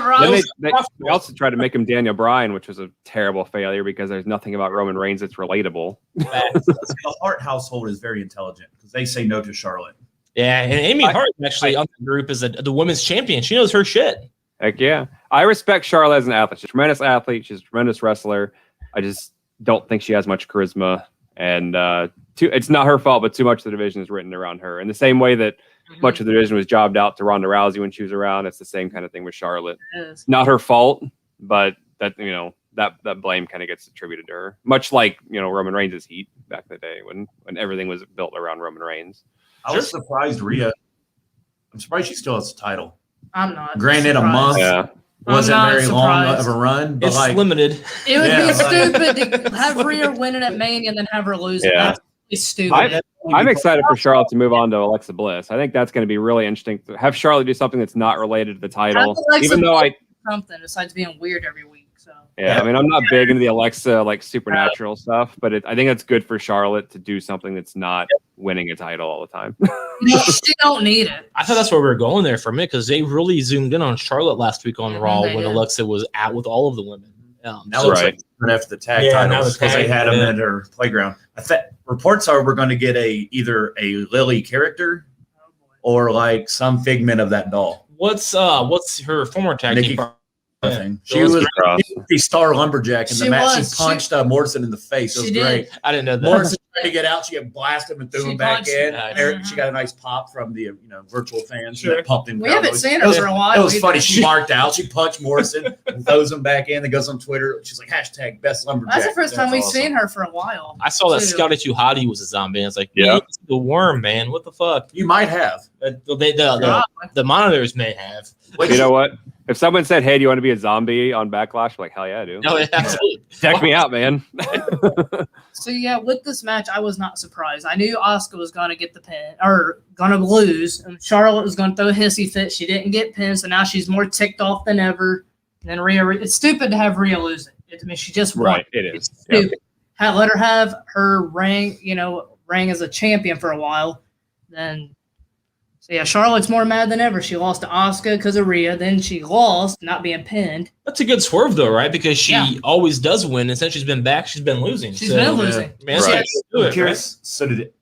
right. Then Right. they also tried to make him Daniel Bryan, which was a terrible failure because there's nothing about Roman Reigns that's relatable. The Hart household is very intelligent because they say no to Charlotte. Yeah, and Amy Hart actually on the group is the women's champion. She knows her shit. Heck yeah. I respect Charlotte as an athlete. She's a tremendous athlete. She's a tremendous wrestler. I just don't think she has much charisma. And it's not her fault, but too much of the division is written around her. In the same way that much of the division was jobbed out to Ronda Rousey when she was around, it's the same kind of thing with Charlotte. It is. Not her fault, but that that blame kind of gets attributed to her. Much like Roman Reigns' heat back in the day when everything was built around Roman Reigns. I was surprised Rhea. I'm surprised she still has the title. I'm not. Granted, a surprised. month Yeah. wasn't I'm not very long surprised. of a run, but It's like limited. It would Yeah, be like- stupid to have Rhea win it at Mania and then have her lose it. Yeah. That's really stupid. I'm excited for Charlotte to move on to Alexa Bliss. I think that's going to be really interesting to have Charlotte do something that's not related to the title. Have Alexa Even though something besides being weird every week. So I mean, I'm not big into the Alexa like supernatural stuff, but I think it's good for Charlotte to do something that's not winning a title all the time. she don't need it. I thought that's where we were going there for a minute because they really zoomed in on Charlotte last week on Mhm, Raw they when did. Alexa was out with all of the women. now So- looks Right. like we're gonna have the tag Yeah, now titles the because they tag, had them yeah. at her playground. Reports are we're going to get either a Lily character Oh, boy. or like some figment of that doll. what's her former tag Nikki team? Cross, I think. Yeah. She was Cross. the star lumberjack in the She match. was. She punched Morrison in the face. It was She did. great. I didn't know that. Morrison tried to get out. She got blasted and threw She him back punched in. him. Eric, she got a nice pop from the virtual fans Sure. that pumped in. We haven't seen her It was- for a while. It was either. funny. She marked out. She punched Morrison and throws him back in. Then goes on Twitter. She's like hashtag best lumberjack. That's the first time we've awesome. seen her for a while. I saw that too. Scotty Too Hottie was a zombie. And it's like, Yeah. it's the worm, man. What the fuck? You might have. The monitors may have. You know what? If someone said, "Hey, do you want to be a zombie on Backlash?" I'm like, hell yeah, I do. No, absolutely. Check me out, man. So yeah, with this match, I was not surprised. I knew Asuka was gonna get the pin or gonna lose, and Charlotte was gonna throw a hissy fit. She didn't get pinned, so now she's more ticked off than ever. And then Rhea, it's stupid to have Rhea lose it. I mean, she just won. Right, it It's is. Yeah. stupid. Let her have her reign as a champion for a while. Then, so yeah, Charlotte's more mad than ever. She lost to Asuka because of Rhea. Then she lost, not being pinned. That's a good swerve, though, right? Because she Yeah. always does win, and since she's been back, she's been losing. She's So, been losing. Man, that's Right. how you do I'm it, right? curious. So did it?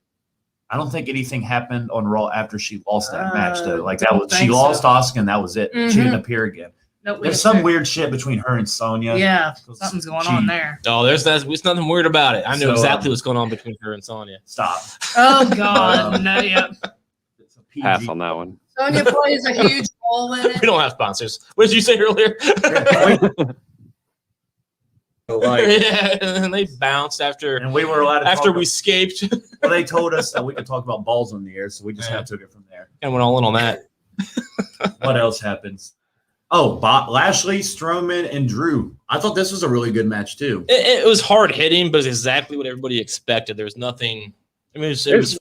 I don't think anything happened on Raw after she lost that match though. Like that don't was she think lost so. Asuka and that was it. She Mhm. didn't appear again. No, There's some weird shit between her and Sonya. Yeah, something's going on there. Oh, there's nothing weird about it. I know exactly what's going on between her and Sonya. Stop. Oh God, no, yeah. Pass on that one. Sonya plays a huge role in We it. don't have sponsors. What did you say earlier? Yeah, and they bounced after And we were allowed to after talk we escaped. well, they told us that we could talk about balls on the air, so we just kind of took it from there. And went all in on that. What else happens? Oh, Lashley, Strowman, and Drew. I thought this was a really good match too. It was hard hitting, but it's exactly what everybody expected. There was nothing. I mean, it was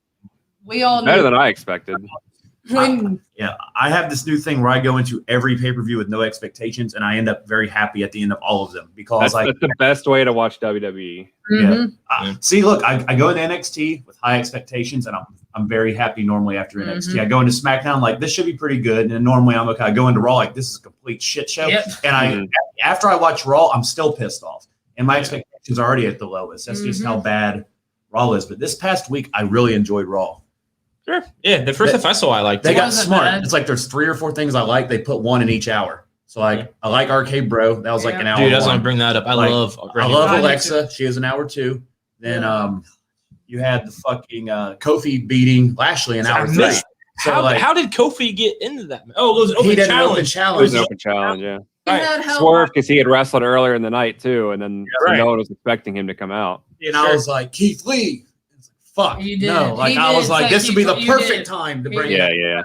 We all Better knew than I expected. when Yeah, I have this new thing where I go into every pay-per-view with no expectations, and I end up very happy at the end of all of them because That's the best way to watch WWE. Mhm. See, look, I go into NXT with high expectations, and I'm very happy normally after NXT. I go into SmackDown like this should be pretty good, and then normally I'm okay. I go into Raw like this is a complete shit show, Yep. and after I watch Raw, I'm still pissed off, and my expectations are already at the lowest. That's just how bad Raw is. But this past week, I really enjoyed Raw. sure. Yeah, the first stuff I saw, I liked. They It got wasn't smart. bad. It's like there's 3 or 4 things I like. They put one in each hour. So like I like Arcade Bro. That was like an hour. Dude, I was one. gonna bring that up. I Like, love I love I do Alexa. She is an hour 2. Then you had the fucking Kofi beating Lashley in hour 3. missed- So how did Kofi get into that? Oh, it was an he open did an open challenge. It was challenge. an open challenge, yeah. He Right. had hell- Swerve because he had wrestled earlier in the night too, and then right. no one was expecting him to come out. And I was like, Keith Lee. It's like, fuck. You did. No, like He I was did like, say this would be the you perfect did. time to He bring did. it. Yeah.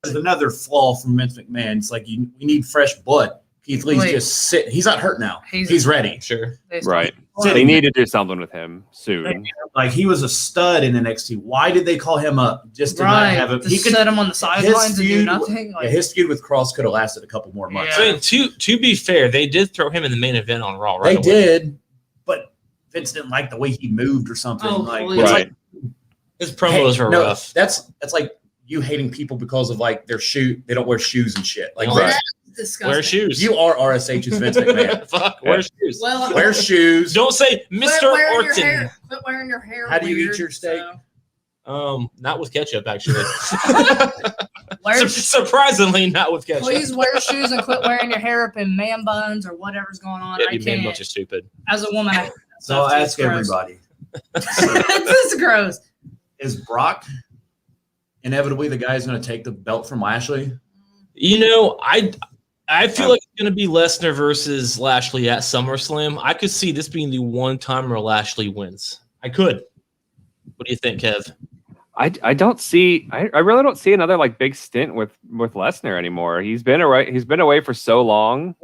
There's another flaw from Vince McMahon. It's like we need fresh blood. Keith Lee's Wait. just sitting. He's not hurt now. He's- He's ready. Sure. Right. Sitting They need to do something with him soon. Like he was a stud in NXT. Why did they call him up just to not Right. have him? To He could. set him on the sidelines and do feud- nothing. Yeah, his feud with Cross could have lasted a couple more months. Yeah. I mean, to be fair, they did throw him in the main event on Raw. They Right away. did, but Vince didn't like the way he moved or something. Oh, like, please. it's Right. like, His promos were no, rough. That's like you hating people because of like their shoe. They don't wear shoes and shit. Like Right. That's disgusting. Wear shoes. you are RSH's Vince McMahon. Fuck. Wear shoes. Well, Wear shoes. Don't say quit Mr. wearing your Orton. hair. Quit wearing your hair. How do you eat weird, your steak? Not with ketchup, actually. Wear, Surprisingly, not with ketchup. please wear shoes and quit wearing your hair up in man buns or whatever's going on. Yeah, I you man can't. bunch of stupid. As a woman, I hate that So stuff. I'll It's ask gross. everybody: This is gross. is Brock inevitably the guy who's going to take the belt from Lashley? You know, I feel like it's going to be Lesnar versus Lashley at SummerSlam. I could see this being the one time where Lashley wins. I could. What do you think, Kev? I don't see. I really don't see another like big stint with Lesnar anymore. He's been away for so long.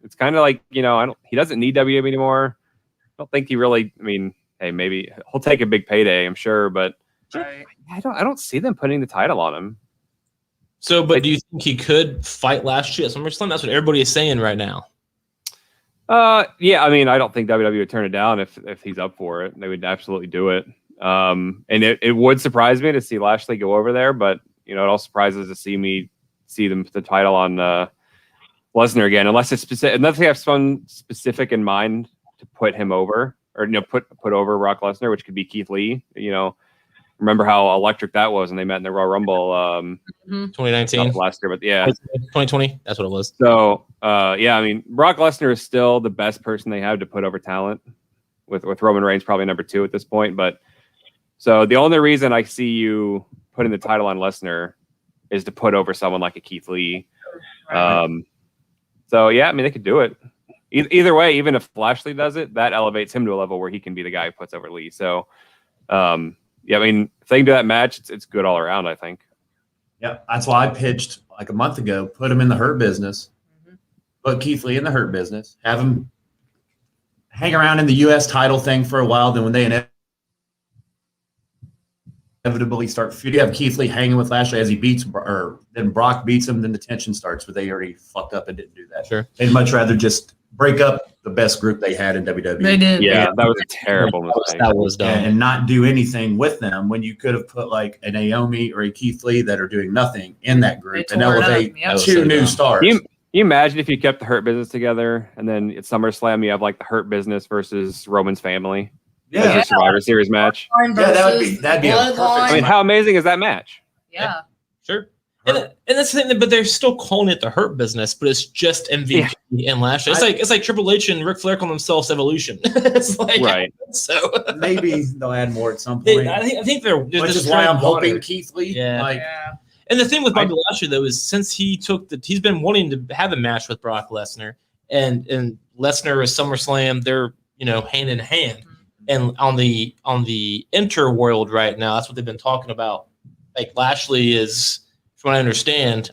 It's kind of like, you know, he doesn't need WWE anymore. I don't think he really. I mean, hey, maybe he'll take a big payday, I'm sure, but Right. I don't see them putting the title on him. So, but do you think he could fight Lashley at SummerSlam? That's what everybody is saying right now. Yeah, I mean, I don't think WWE would turn it down if he's up for it. They would absolutely do it. And it would surprise me to see Lashley go over there, but you know, it all surprises to see them put the title on Lesnar again, unless they have some specific in mind to put him over, or you know, put over Brock Lesnar, which could be Keith Lee. You know, remember how electric that was when they met in the Royal Rumble 2019, last year, but yeah. 2020. That's what it was. So, yeah, I mean, Brock Lesnar is still the best person they have to put over talent, with Roman Reigns probably number 2 at this point. But so the only reason I see you putting the title on Lesnar is to put over someone like a Keith Lee. So yeah, I mean, they could do it. Either way, even if Lashley does it, that elevates him to a level where he can be the guy who puts over Lee. So, yeah, I mean, if they can do that match, it's good all around, I think. Yeah, that's why I pitched like a month ago. Put him in the Hurt Business. Put Keith Lee in the Hurt Business. Have him hang around in the U.S. title thing for a while. Then when they inevitably start feuding, you have Keith Lee hanging with Lashley as he beats, or then Brock beats him. Then the tension starts, but they already fucked up and didn't do that. Sure. They'd much rather just break up the best group they had in WWE. They did. Yeah, that was a terrible mistake. That was dumb. And not do anything with them when you could have put like a Naomi or a Keith Lee that are doing nothing in that group They and tore it up. elevate Yep. was two so new dumb. stars. Can you imagine if you kept the Hurt Business together, and then at SummerSlam you have like the Hurt Business versus Roman's family as Yeah, your Survivor Series match? Yeah, that'd be a perfect- I mean, how amazing is that match? Yeah. Sure. And that's the thing, but they're still calling it the Hurt Business, but it's just MVP and Lashley. It's like Triple H and Ric Flair call themselves Evolution. It's like, right. So maybe they'll add more at some point. I think they're. Which is why I'm hoping Keith Lee. Yeah. And the thing with Bobby Lashley though is since he took he's been wanting to have a match with Brock Lesnar, and Lesnar is SummerSlam. They're hand in hand, and on the interworld right now, that's what they've been talking about. Like Lashley is, from what I understand,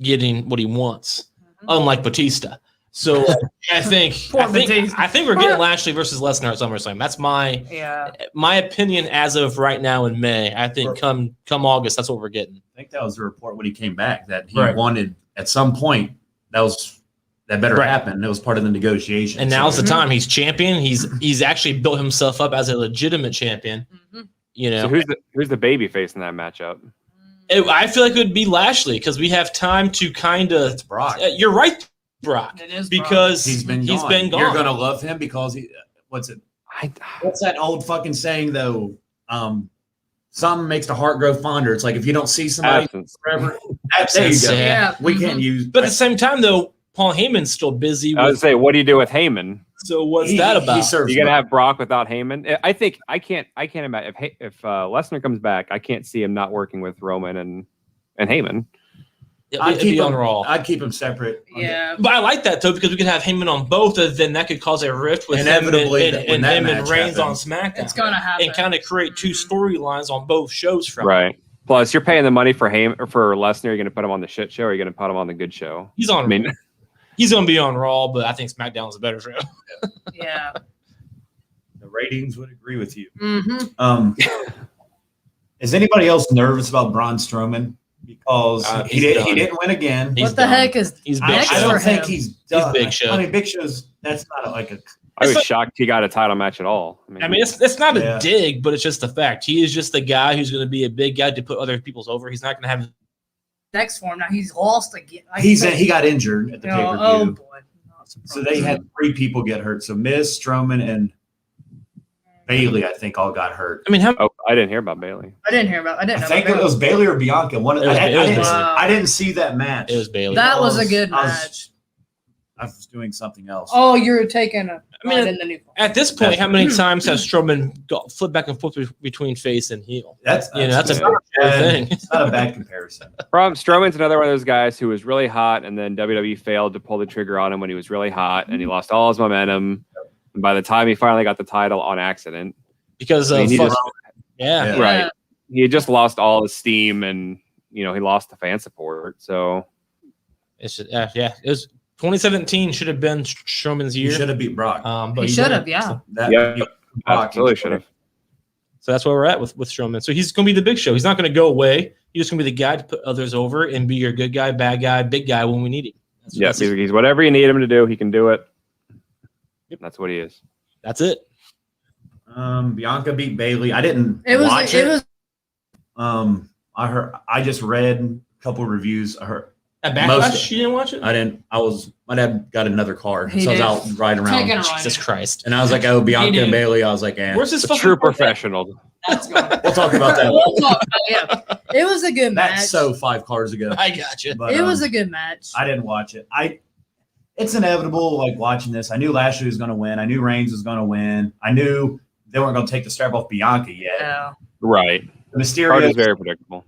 getting what he wants, unlike Batista. So I think we're getting Lashley versus Lesnar at SummerSlam. That's my opinion as of right now in May. I think come August, that's what we're getting. I think that was the report when he came back that he wanted at some point that better happen. It was part of the negotiation. And now's the time. He's champion. He's actually built himself up as a legitimate champion. So who's the baby face in that matchup? I feel like it would be Lashley because we have time to kind of. It's Brock. You're right, Brock. It is because he's been gone. You're gonna love him because what's that old fucking saying though? Something makes the heart grow fonder. It's like if you don't see somebody forever, there you go. Yeah. We can't use. But at the same time, though, Paul Heyman's still busy. I would say, what do you do with Heyman? So what's that about? You're gonna have Brock without Heyman. I think I can't imagine if Lesnar comes back. I can't see him not working with Roman and Heyman. I'd keep him on Raw. I'd keep him separate. Yeah, but I like that though because we could have Heyman on both, and then that could cause a rift with inevitably him and Reigns on SmackDown. It's gonna happen, and kind of create two storylines on both shows. From right. Plus, you're paying the money for Lesnar. You're going to put him on the shit show, or you're going to put him on the good show. He's on. He's going to be on Raw, but I think SmackDown is a better show. Yeah. The ratings would agree with you. Is anybody else nervous about Braun Strowman? Because he didn't win again. What the heck is he's big? I don't think he's done. He's Big Show. I mean, Big Show's that's not I was shocked he got a title match at all. I mean it's not a dig, but it's just the fact. He is just the guy who's going to be a big guy to put other people's over. He's not going to have next for him. Now he's lost again. He got injured at the pay-per-view. Oh boy. So they had 3 people get hurt. So Miz, Strowman, and Bailey, I think, all got hurt. I mean, I didn't hear about Bailey. I didn't know I think it was Bailey or Bianca. I didn't see that match. It was Bailey. That was a good match. I was doing something else. Oh, you're taking a. I mean, in the new at this point, how many times has Strowman flipped back and forth between face and heel? That's a bad thing. It's not a bad comparison. Strowman's another one of those guys who was really hot, and then WWE failed to pull the trigger on him when he was really hot, and he lost all his momentum. And by the time he finally got the title on accident, because of right, he had just lost all his steam, and he lost the fan support. So it's it was 2017 should have been Strowman's year. He should have beat Brock. But he should have, absolutely should have. So that's where we're at with Strowman. So he's going to be the Big Show. He's not going to go away. He's just going to be the guy to put others over and be your good guy, bad guy, big guy when we need him. He's whatever you need him to do. He can do it. Yep. That's what he is. That's it. Bianca beat Bailey. I didn't watch it. I just read a couple reviews. At Backlash, you didn't watch it? I didn't. My dad got another car, so I was out riding around. Jesus Christ! And I was like, "Oh, Bianca and Bailey." I was like, "Where's this true professional?" We'll talk about that. It was a good match. That's so 5 cars ago. I got you. But, it was a good match. I didn't watch it. It's inevitable. Like watching this, I knew Lashley was going to win. I knew Reigns was going to win. I knew they weren't going to take the strap off Bianca yet. Yeah. Right. The Mysterio is very predictable.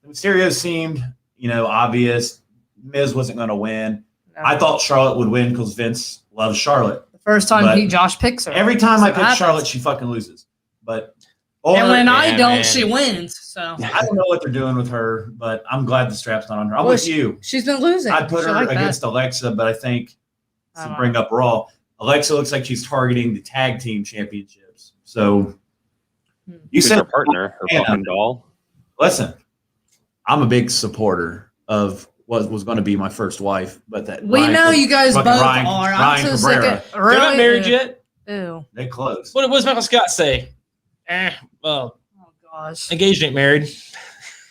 The Mysterio seemed, obvious. Miz wasn't going to win. No. I thought Charlotte would win because Vince loves Charlotte. The first time Josh picks her. Every time I pick Charlotte, she fucking loses. And when I don't, she wins. So I don't know what they're doing with her, but I'm glad the strap's not on her. I'm with you. She's been losing. I'd put her against Alexa, but I think to bring up Raw, Alexa looks like she's targeting the tag team championships. So you said her partner, her fucking doll. Listen, I'm a big supporter of what was going to be my first wife, but that we know you guys both are. I'm so sick of They're not married yet. Ew. They close. What does Michael Scott say? Well, oh gosh, engaged ain't married.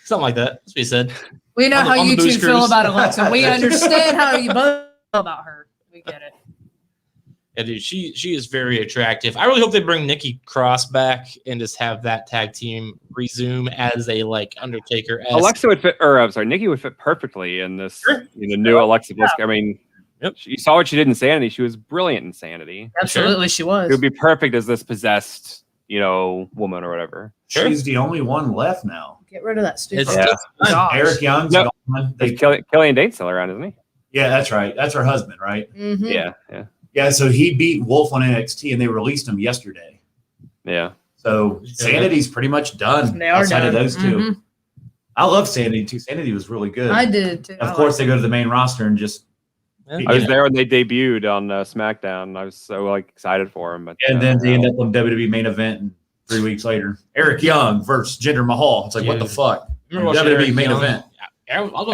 Something like that. That's what he said. We know how you two feel about Alexa. We understand how you both feel about her. We get it. Yeah, dude, she is very attractive. I really hope they bring Nikki Cross back and just have that tag team resume as a like Undertaker. Alexa would fit, or I'm sorry, Nikki would fit perfectly in this new Alexa Bliss. I mean, you saw what she did in Sanity. She was brilliant in Sanity. Absolutely, she was. It would be perfect as this possessed, woman or whatever. She's the only one left now. Get rid of that stupid. Eric Young's gone. Killian Dane's still around, isn't he? Yeah, that's right. That's her husband, right? Mm-hmm. Yeah. So he beat Wolf on NXT, and they released him yesterday. Yeah. So Sanity's pretty much done. They are outside done. of those two. Mm-hmm. I love Sanity too. Sanity was really good. I did too. Of course, they go to the main roster and just. I was there when they debuted on SmackDown. I was so excited for them. But, and then they end up on WWE main event, and 3 weeks later, Eric Young versus Jinder Mahal. It's like, what the fuck? WWE main event.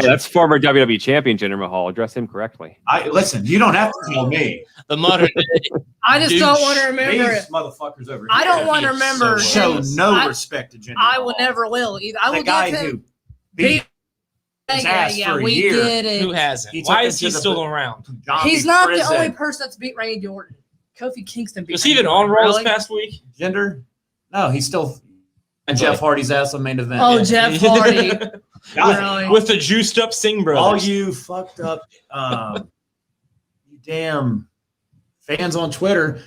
That's former WWE champion Jinder Mahal. Address him correctly. Listen, you don't have to tell me. The modern day. I just don't want to remember These motherfuckers over here. I don't want to remember. Show no respect to Jinder Mahal. I will never will either. I will guy give him. who beat his ass for a year. Get it. Who hasn't? Why is he still around? He's not the only person that's beat Randy Orton. Kofi Kingston beat. Was he even on Raw this past week? Jinder? No, he's still. And Jeff Hardy's ass on main event. Oh, Jeff Hardy. with the juiced up Singh brothers. All you fucked up, you damn fans on Twitter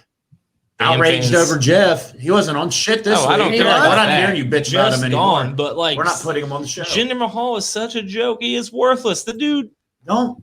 outraged over Jeff. He wasn't on shit this week. I don't care. We're not hearing you bitch about him anymore. But we're not putting him on the show. Jinder Mahal is such a joke. He is worthless. The dude,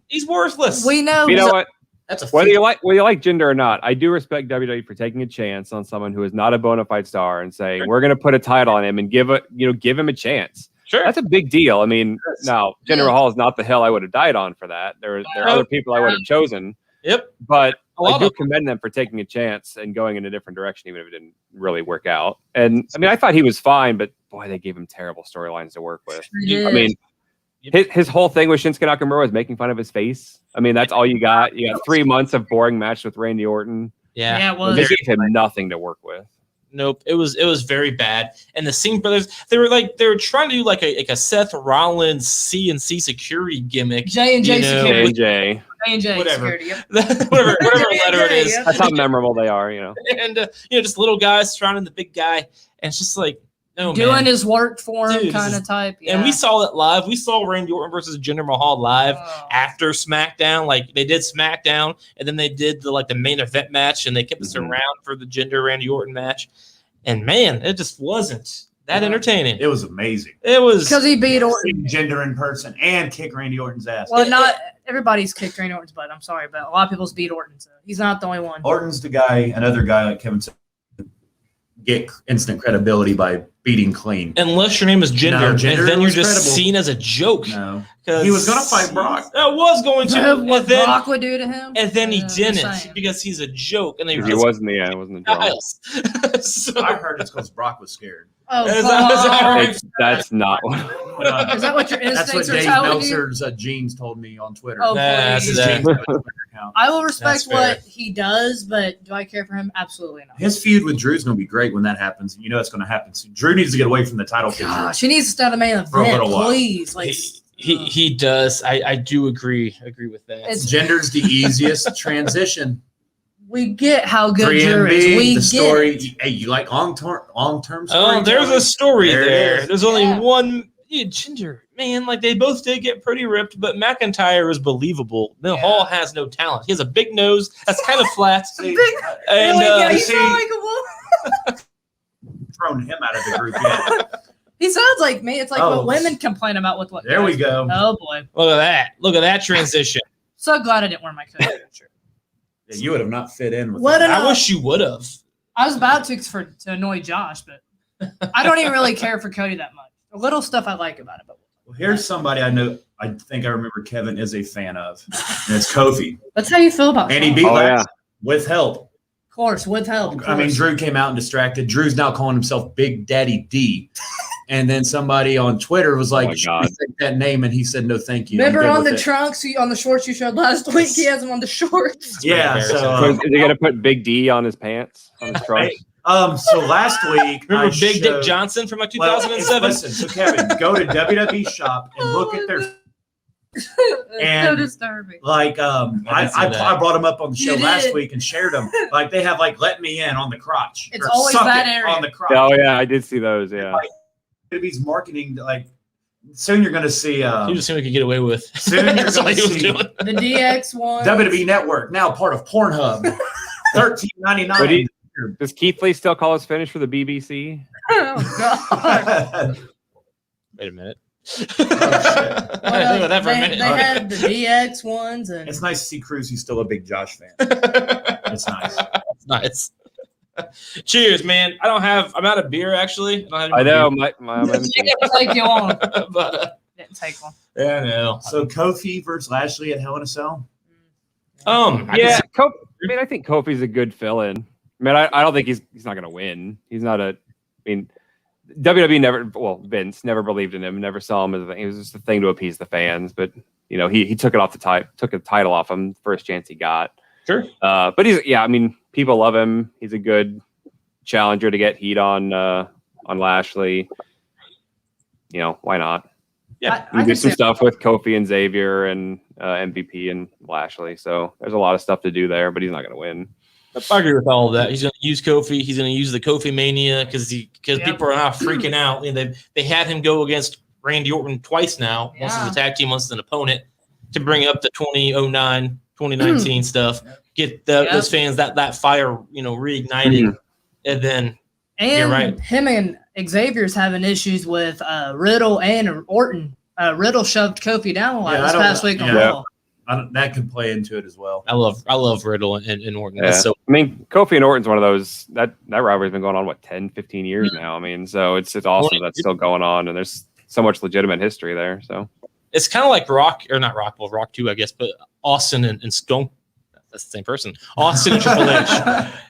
he's worthless. We know. You know what? That's whether you like Jinder or not, I do respect WWE for taking a chance on someone who is not a bona fide star and saying we're going to put a title on him and give him a chance. Sure, that's a big deal. I mean, now Jinder Mahal is not the hill I would have died on for that. There are other people I would have chosen. Yep, but I do commend them for taking a chance and going in a different direction, even if it didn't really work out. And I mean, I thought he was fine, but boy, they gave him terrible storylines to work with. I mean. His whole thing with Shinsuke Nakamura was making fun of his face. I mean, that's all you got. You got 3 months of boring match with Randy Orton. Yeah, it was. They gave him nothing to work with. Nope, it was very bad. And the Singh brothers, they were trying to do like a Seth Rollins CNC security gimmick. J&J security. J&J. Whatever. Security. Yep. whatever letter it is. That's how memorable they are, And just little guys surrounding the big guy, and it's just like. No, doing his work for him kind of type. Yeah. And we saw it live. We saw Randy Orton versus Jinder Mahal live after SmackDown. Like they did SmackDown, and then they did the main event match, and they kept us around for the Jinder Randy Orton match. And man, it just wasn't that entertaining. It was amazing. It was because he beat Orton. Jinder in person and kick Randy Orton's ass. Well, not everybody's kicked Randy Orton's butt. I'm sorry, but a lot of people's beat Orton, so he's not the only one. Orton's the guy. Another guy like Kevin said, get instant credibility by beating clean. Unless your name is Jinder, and then you're just credible. Seen as a joke. No, he was going to fight Brock. I was going to. What Brock would do to him? And then he didn't because he's a joke. And he wasn't the wasn't the draw. So, I heard it's because Brock was scared. Oh, that's not what. Is that what your instincts are Dave telling you? Meltzer's Jeans told me on Twitter. Oh, please. I will respect what he does, but do I care for him? Absolutely not. His feud with Drew's going to be great when that happens. You know it's going to happen soon. Drew needs to get away from the title picture. She needs to start the main event, please. Like he does. I do agree with that. Jinder's the easiest transition. We get how good Drew is. We the story. Get hey, you like long term story? Oh, there's a story there. There's only one. Jinder, man, like they both did get pretty ripped, but McIntyre is believable. Hall has no talent. He has a big nose that's kind of flat. And he's so likable. Thrown him out of the group yet. He sounds like me. It's like what women complain about with what. There we go. Oh boy. Look at that. Look at that transition. So glad I didn't wear my coat. Yeah, you would have not fit in with that. I wish you would have. I was about to annoy Josh, but I don't even really care for Cody that much. The little stuff I like about it. But well, here's somebody I know. I think I remember Kevin is a fan of, and it's Kofi. That's how you feel about. And he beat with help. Of course, with help. I mean, Drew came out and distracted. Drew's now calling himself Big Daddy D. And then somebody on Twitter was like, take that name, and he said, no, thank you. Remember on the trunks, on the shorts you showed last week, he has them on the shorts. Yeah. So is he going to put Big D on his pants, on his trunks? So last week, remember Big Dick Johnson from 2007? Listen, so Kevin, go to WWE Shop and look at their And so disturbing. Like I brought them up on the show You last did. week and shared them. Like they have like "Let Me In" on the crotch. It's or always "Suck that It" area. on the crotch. Oh yeah, I did see those. Yeah. Like, WWE's marketing, like soon you're going to see. He just seemed we could get away with. Soon you're That's all going he to was see doing. The DX one. WWE Network, now part of Pornhub, $13.99. Does Keith Lee still call his finish for the BBC? Oh God. Wait a minute. Well, I didn't think about that for a minute. They had the DX ones, and It's nice to see Cruz. He's still a big Josh fan. It's nice. Nice. Cheers, man. I'm out of beer actually. I know. My didn't take you on. but Didn't take one. yeah, I know. So Kofi versus Lashley at Hell in a Cell. Yeah, I think Kofi's a good fill-in. I mean, I don't think he's not going to win. He's not a. I mean, WWE never. Well, Vince never believed in him. Never saw him as a thing. It was just a thing to appease the fans. But you know, he took it off took a title off him first chance he got. Sure. But I mean, people love him. He's a good challenger to get heat on Lashley. You know, why not? Yeah, You do some stuff with Kofi and Xavier and MVP and Lashley. So there's a lot of stuff to do there, but he's not going to win. I agree with all of that. He's going to use Kofi. He's going to use the Kofi Mania because people are now freaking out. You know, they had him go against Randy Orton twice now. Once as a tag team, once as an opponent, to bring up the 2009, 2019 stuff. Get those fans that fire, reignited, and then you're right. Him and Xavier's having issues with Riddle and Orton. Riddle shoved Kofi down a lot this past week on Raw. That could play into it as well. I love Riddle and Orton. Yeah. So I mean, Kofi and Orton's one of those that rivalry's been going on 10, 15 years now. I mean, so it's awesome that's still going on, and there's so much legitimate history there. So it's kind of like Rock 2, I guess, but Austin and Stone. That's the same person. Austin and Triple H.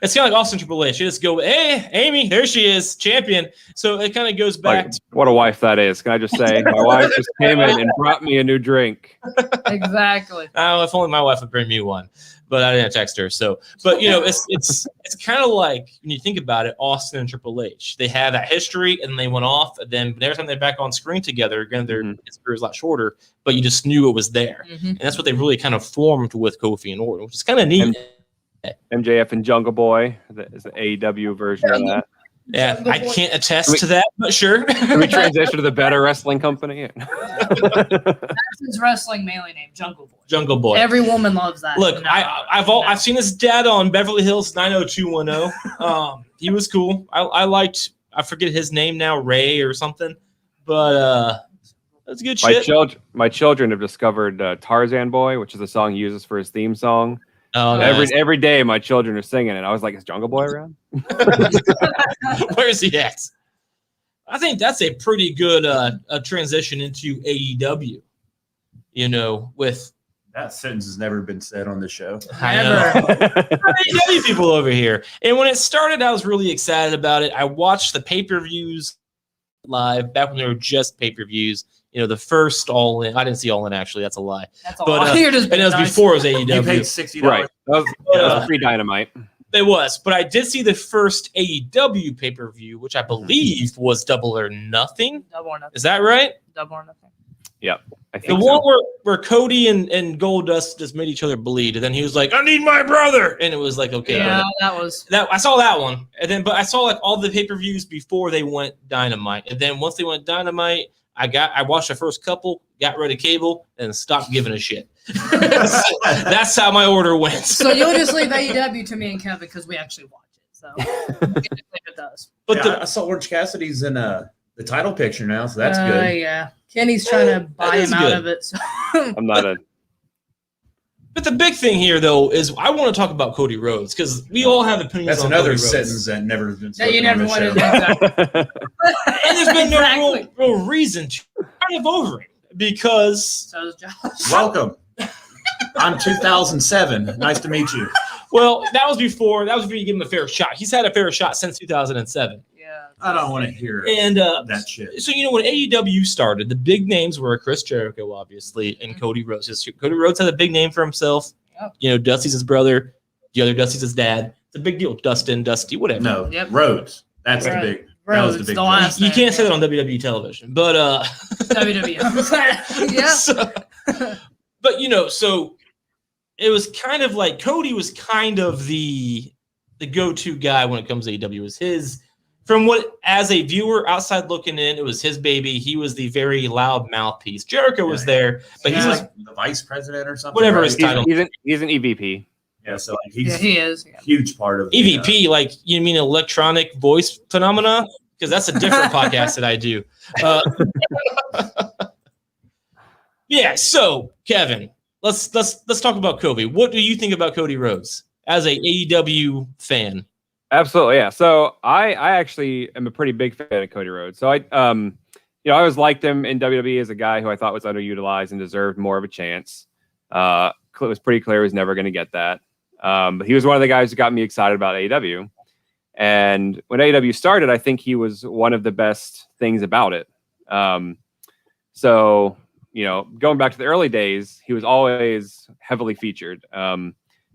It's kind of like Austin and Triple H. You just go, hey, Amy, there she is, champion. So it kind of goes back. What a wife that is. Can I just say, my wife just came in and brought me a new drink. Exactly. Oh, if only my wife would bring me one, but I didn't text her. So, but it's kind of like when you think about it, Austin and Triple H. They have that history, and they went off. And then every time they're back on screen together, again, their career is a lot shorter, but you just knew it was there, and that's what they really kind of formed with Kofi and Orton, which is kind of neat. MJF and Jungle Boy is the AEW version of that. Yeah, I can't attest to that, but sure. Can we transition to the better wrestling company? That's his wrestling mailing name, Jungle Boy. Jungle Boy. Every woman loves that. Look, I've seen his dad on Beverly Hills 90210. He was cool. I forget his name now, Ray or something, but that's good shit. My children have discovered Tarzan Boy, which is the song he uses for his theme song. Oh, nice. Every day my children are singing it. I was like, is Jungle Boy around? Where's he at? I think that's a pretty good transition into AEW. With that sentence has never been said on the show. I know. AEW people over here. And when it started, I was really excited about it. I watched the pay-per-views live back when they were just payper-views. The first All In. I didn't see All In actually. That's a lie. That's all. But and it was before it was AEW. You paid $60. Right. That was free Dynamite. It was, but I did see the first AEW pay-per-view, which I believe was Double or Nothing. Double or Nothing. Is that right? Double or Nothing. Yep. I think The one where Cody and Goldust just made each other bleed, and then he was like, "I need my brother," and it was like, okay, Yeah, that was. I saw that one, and then I saw like all the pay-per-views before they went Dynamite, and then once they went Dynamite, I watched the first couple, got rid of cable, and stopped giving a shit. So that's how my order went. So you'll just leave AEW to me and Kevin because we actually watch it. So it does. But I saw Orange Cassidy's in the title picture now, so that's good. Yeah, Kenny's trying to buy him out of it. So. I'm not a. But the big thing here, though, is I want to talk about Cody Rhodes because we all have opinions. That's on another Cody sentence Rhodes. that never has been That you spoken never on the wanted show. to. And there's been no real reason to kind of over it because. So is Josh. Welcome. I'm 2007. Nice to meet you. Well, that was before you give him a fair shot. He's had a fair shot since 2007. Yeah. I don't want to hear And that shit. So when AEW started, the big names were Chris Jericho, obviously, and Cody Rhodes. Cody Rhodes had a big name for himself. Yep. Dusty's his brother. The other Dusty's his dad. It's a big deal. Dusty, whatever. No, Yep. Rhodes. That's the Right. big. Rhodes, that was the big the last You name. can't say that on WWE television, but WWE. Yeah. But so it was kind of like Cody was kind of the go-to guy when it comes to AEW. It was his, from what, as a viewer outside looking in, it was his baby. He was the very loud mouthpiece. Jericho was there, but he was like the vice president or something. Whatever right? his title. He's an EVP. Yeah, so like he's he is. a huge part of EVP. Like, you mean electronic voice phenomena? Because that's a different podcast that I do. Yeah. So Kevin, let's talk about Cody. What do you think about Cody Rhodes as a AEW fan? Absolutely, yeah. So I actually am a pretty big fan of Cody Rhodes. So I always liked him in WWE as a guy who I thought was underutilized and deserved more of a chance. It was pretty clear he was never going to get that. But he was one of the guys who got me excited about AEW. And when AEW started, I think he was one of the best things about it. So going back to the early days, he was always heavily featured.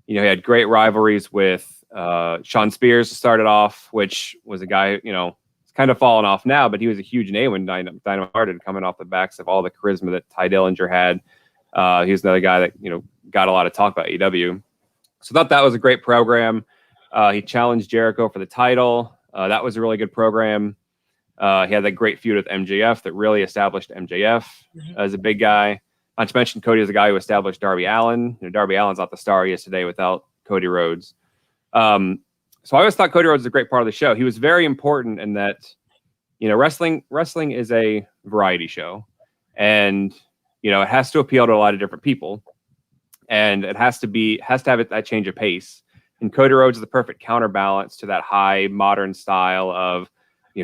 He had great rivalries with Sean Spears started off, which was a guy, it's kind of fallen off now, but he was a huge name when Dynamite started, coming off the backs of all the charisma that Ty Dillinger had. He was another guy that, got a lot of talk about AEW. So I thought that was a great program. He challenged Jericho for the title. That was a really good program. He had that great feud with MJF that really established MJF as a big guy. Not to mention Cody is a guy who established Darby Allin. Darby Allin's not the star he is today without Cody Rhodes. So I always thought Cody Rhodes was a great part of the show. He was very important in that, wrestling is a variety show, and it has to appeal to a lot of different people, and it has to have that change of pace. And Cody Rhodes is the perfect counterbalance to that high modern style of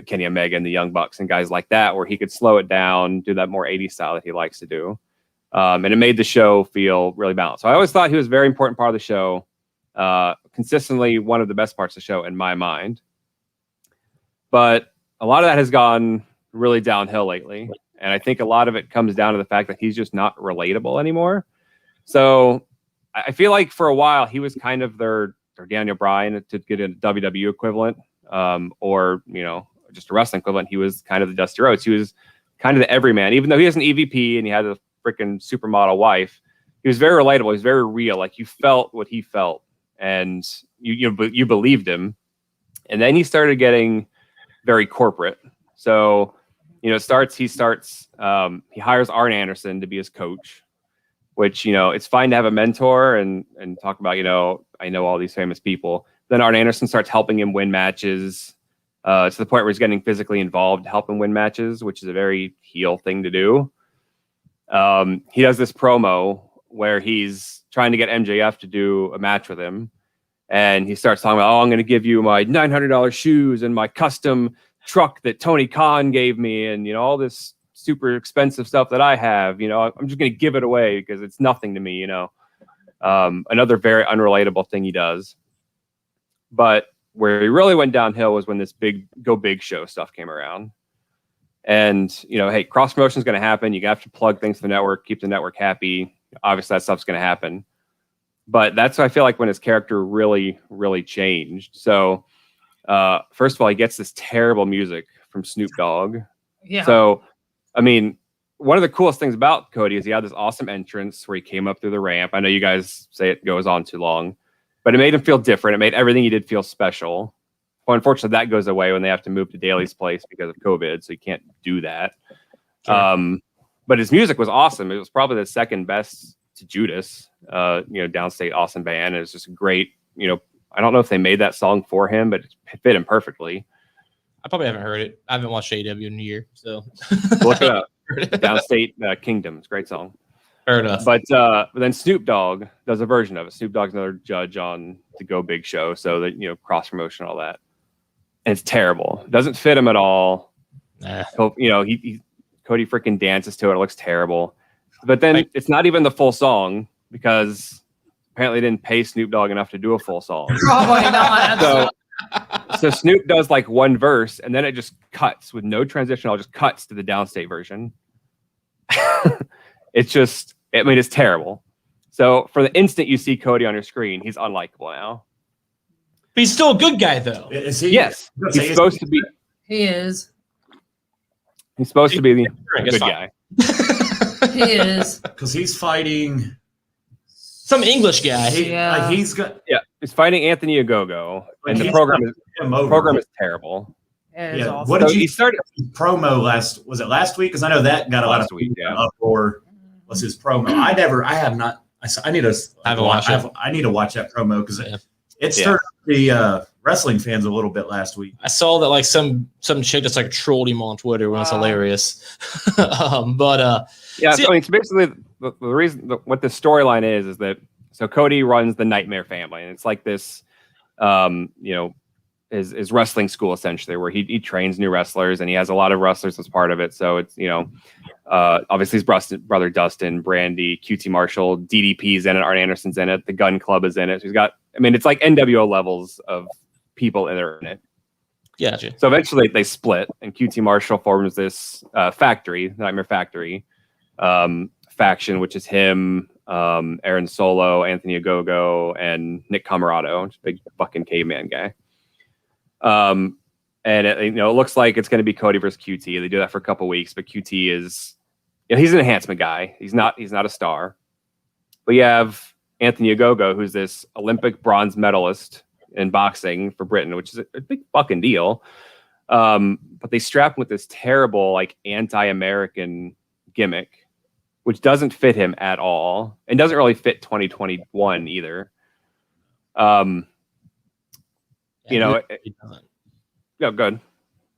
Kenny Omega and the Young Bucks and guys like that, where he could slow it down, do that more 80s style that he likes to do. And it made the show feel really balanced. So I always thought he was a very important part of the show. Consistently one of the best parts of the show in my mind. But a lot of that has gone really downhill lately. And I think a lot of it comes down to the fact that he's just not relatable anymore. So I feel like for a while he was kind of their Daniel Bryan, to get a WWE equivalent, or just a wrestling equivalent. He was kind of the Dusty Rhodes. He was kind of the everyman, even though he has an EVP and he had a freaking supermodel wife. He was very relatable. He was very real. Like, you felt what he felt, and you believed him. And then he started getting very corporate. So, he hires Arn Anderson to be his coach, which, it's fine to have a mentor and talk about, I know all these famous people. Then Arn Anderson starts helping him win matches, to the point where he's getting physically involved to help him win matches, which is a very heel thing to do. He does this promo where he's trying to get MJF to do a match with him. And he starts talking about, I'm going to give you my $900 shoes and my custom truck that Tony Khan gave me, and, all this super expensive stuff that I have. I'm just going to give it away because it's nothing to me, Another very unrelatable thing he does. But where he really went downhill was when this Go Big show stuff came around. And, hey, cross promotion is going to happen. You have to plug things to the network, keep the network happy. Obviously, that stuff's going to happen. But that's, I feel like, when his character really, really changed. So, first of all, he gets this terrible music from Snoop Dogg. Yeah. So, one of the coolest things about Cody is he had this awesome entrance where he came up through the ramp. I know you guys say it goes on too long, but it made him feel different. It made everything he did feel special. Well, unfortunately, that goes away when they have to move to Daly's place because of COVID, so you can't do that. Sure. But his music was awesome. It was probably the second best to Judas, downstate Austin band. It was just great. I don't know if they made that song for him, but it fit him perfectly. I probably haven't heard it. I haven't watched AEW in a year, so look it up. Downstate Kingdom. It's a great song. Fair enough. But then Snoop Dogg does a version of it. Snoop Dogg's another judge on the Go Big show, so that cross promotion, all that. And it's terrible. It doesn't fit him at all. So, Cody freaking dances to it. It looks terrible. But then it's not even the full song because apparently they didn't pay Snoop Dogg enough to do a full song. Probably not. So Snoop does like one verse and then it just cuts with no transition. It just cuts to the downstate version. It's terrible. So for the instant you see Cody on your screen, he's unlikable now. But he's still a good guy, though. Is he? Yes, he's supposed to be. He is. He's supposed to be the good guy. He is. Because he's fighting Some English guy. Yeah. he's got. Yeah, he's fighting Anthony Ogogo, and the he's program got him over. program is terrible. Yeah, it's awful. What did So you he started promo last? Was it last week? Because I know that got a lot of Last week, yeah. uproar. Was his promo? I have not. I need to. I haven't watched it. I need to watch that promo because Yeah. it stirred the wrestling fans a little bit last week. I saw that like some chick just like trolled him on Twitter when it's hilarious. Yeah, See- so, I mean, so basically, the reason what the storyline is that so Cody runs the Nightmare Family, and it's like this, his wrestling school essentially, where he trains new wrestlers, and he has a lot of wrestlers as part of it. So it's obviously his brother Dustin, Brandy, QT Marshall, DDP's in it, Arn Anderson's in it, the Gun Club is in it. So he's got, I mean, it's like NWO levels of people in it. Gotcha. So eventually they split, and QT Marshall forms this factory, Nightmare Factory faction, which is him, Aaron Solo, Anthony Ogogo, and Nick Camarado, big fucking caveman guy. And it looks like it's going to be Cody versus QT. They do that for a couple weeks, but QT is, he's an enhancement guy. He's not a star. But you have Anthony Ogogo, who's this Olympic bronze medalist in boxing for Britain, which is a big fucking deal. But they strap him with this terrible, like, anti-American gimmick, which doesn't fit him at all, and doesn't really fit 2021 either. It doesn't. Yeah, good.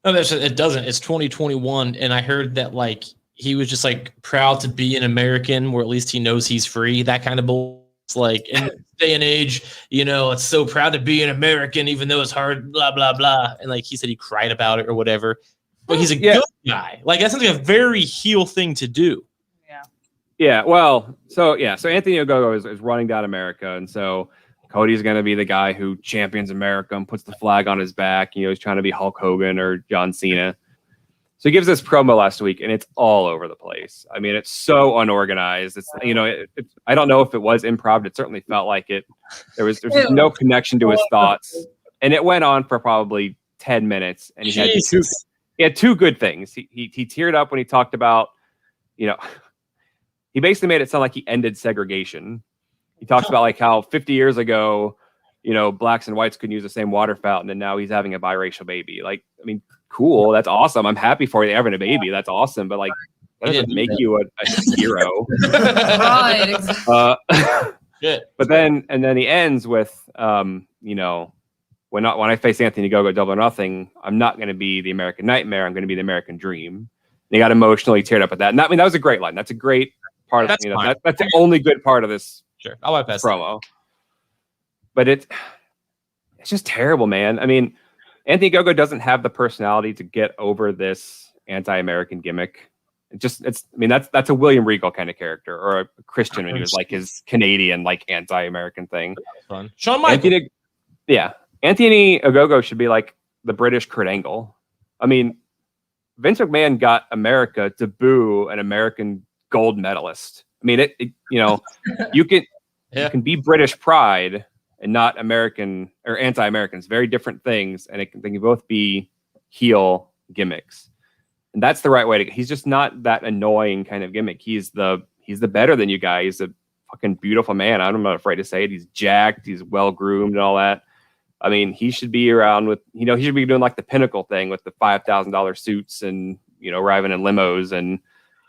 No, it doesn't. It's 2021, and I heard that like he was just like proud to be an American, where at least he knows he's free. That kind of bull. It's like in this day and age, it's so proud to be an American, even though it's hard. Blah blah blah. And like he said, he cried about it or whatever. But he's a good guy. Like that sounds like a very heel thing to do. Yeah. Yeah. Well, so Anthony Ogogo is running down America, and so Cody's going to be the guy who champions America and puts the flag on his back. He's trying to be Hulk Hogan or John Cena. So he gives this promo last week, and it's all over the place. I mean, it's so unorganized. It's I don't know if it was improv. It certainly felt like it. There's no connection to his thoughts, and it went on for probably 10 minutes. And he had two good things. He teared up when he talked about, he basically made it sound like he ended segregation. He talks about like how 50 years ago, blacks and whites couldn't use the same water fountain, and now he's having a biracial baby. Like, I mean, cool. That's awesome. I'm happy for you having a baby. That's awesome. But like, that doesn't make you a hero. Right. Exactly. But then he ends with, when I face Anthony Ogogo Double or Nothing, I'm not going to be the American Nightmare. I'm going to be the American Dream. And he got emotionally teared up at that. And that was a great line. That's a great part of that's the only good part of this. Sure, I'll bypass promo. But it's just terrible, man. I mean, Anthony Ogogo doesn't have the personality to get over this anti-American gimmick. That's a William Regal kind of character, or a Christian when he was like his Canadian like anti-American thing. Fun. Shawn Michaels. Anthony Ogogo should be like the British Kurt Angle. I mean, Vince McMahon got America to boo an American gold medalist. I mean, you can be British pride and not American or anti-Americans. Very different things, and they can both be heel gimmicks. And that's the right way to. He's just not that annoying kind of gimmick. He's the better than you guy. He's a fucking beautiful man. I'm not afraid to say it. He's jacked. He's well groomed and all that. I mean, he should be around with. He should be doing like the Pinnacle thing with the $5,000 suits and arriving in limos and.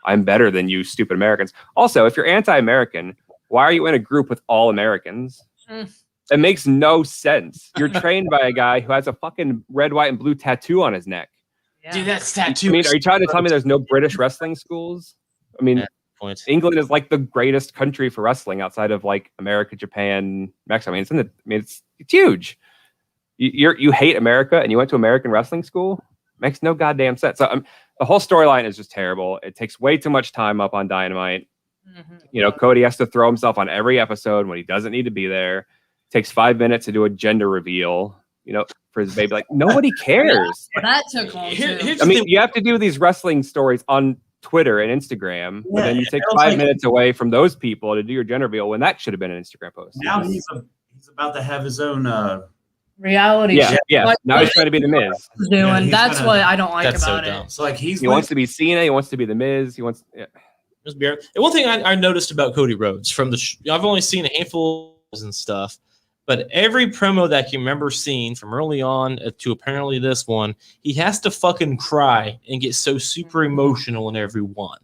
I'm better than you, stupid Americans. Also, if you're anti-American, why are you in a group with all Americans? It makes no sense. You're trained by a guy who has a fucking red, white, and blue tattoo on his neck. Yeah. Dude, that's tattoo. I mean, are you trying to tell me there's no British wrestling schools? I mean, England is like the greatest country for wrestling outside of like America, Japan, Mexico. I mean, it's huge. You hate America and you went to American wrestling school? Makes no goddamn sense. So the whole storyline is just terrible. It takes way too much time up on Dynamite. Mm-hmm. Cody has to throw himself on every episode when he doesn't need to be there. It takes 5 minutes to do a gender reveal, for his baby. Like, nobody cares. That took long too. I mean, you have to do these wrestling stories on Twitter and Instagram, and then you take 5 minutes away from those people to do your gender reveal when that should have been an Instagram post. Now he's about to have his own reality show. Yeah. Now he's trying to be the Miz. That's what I don't like about it. dumb. So like he wants to be Cena. He wants to be the Miz. He wants. Yeah. Just beer. And one thing I noticed about Cody Rhodes from I've only seen a handful and stuff, but every promo that I can remember seeing from early on to apparently this one, he has to fucking cry and get so super emotional in every one.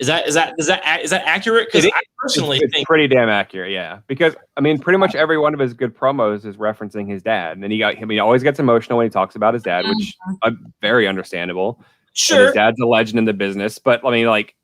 Is that accurate? Because I personally it's think pretty damn accurate, yeah. Because I mean, pretty much every one of his good promos is referencing his dad, and then he always gets emotional when he talks about his dad, which very understandable. Sure, and his dad's a legend in the business, but I mean, like,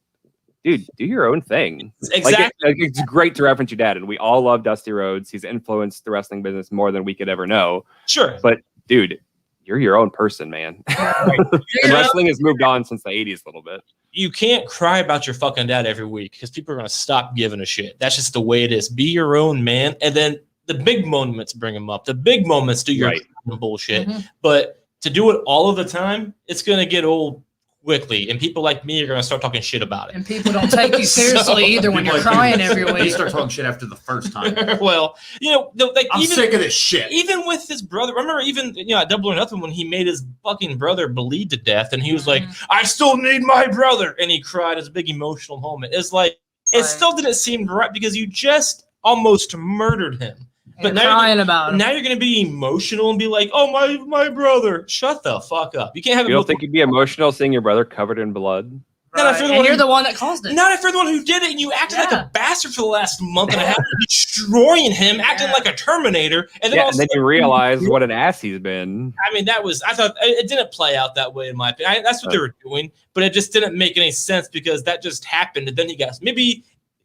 dude, do your own thing. Exactly. Like it's great to reference your dad, and we all love Dusty Rhodes. He's influenced the wrestling business more than we could ever know. Sure, but dude, you're your own person, man. And wrestling has moved on since the 80s a little bit. You can't cry about your fucking dad every week because people are going to stop giving a shit. That's just the way it is. Be your own man. And then the big moments bring them up. The big moments do your bullshit. Mm-hmm. But to do it all of the time, it's going to get old quickly. And people like me are going to start talking shit about it. And people don't take you seriously either when you're crying every week. You start talking shit after the first time. Well, I'm sick of this shit. Even with his brother, remember at Double or Nothing when he made his fucking brother bleed to death and he was like, I still need my brother. And he cried as a big emotional moment. It's like, it still didn't seem right because you just almost murdered him. But now you're going to be emotional and be like, oh, my brother. Shut the fuck up. You can't have. You don't think you'd be emotional seeing your brother covered in blood? Right. And you're the one that caused it. Not if you're the one who did it, and you acted like a bastard for the last month and a half, destroying him, acting like a Terminator, and then and then you realize what an ass he's been. I mean, I thought it didn't play out that way in my opinion. That's what they were doing, but it just didn't make any sense because that just happened, and then you guys maybe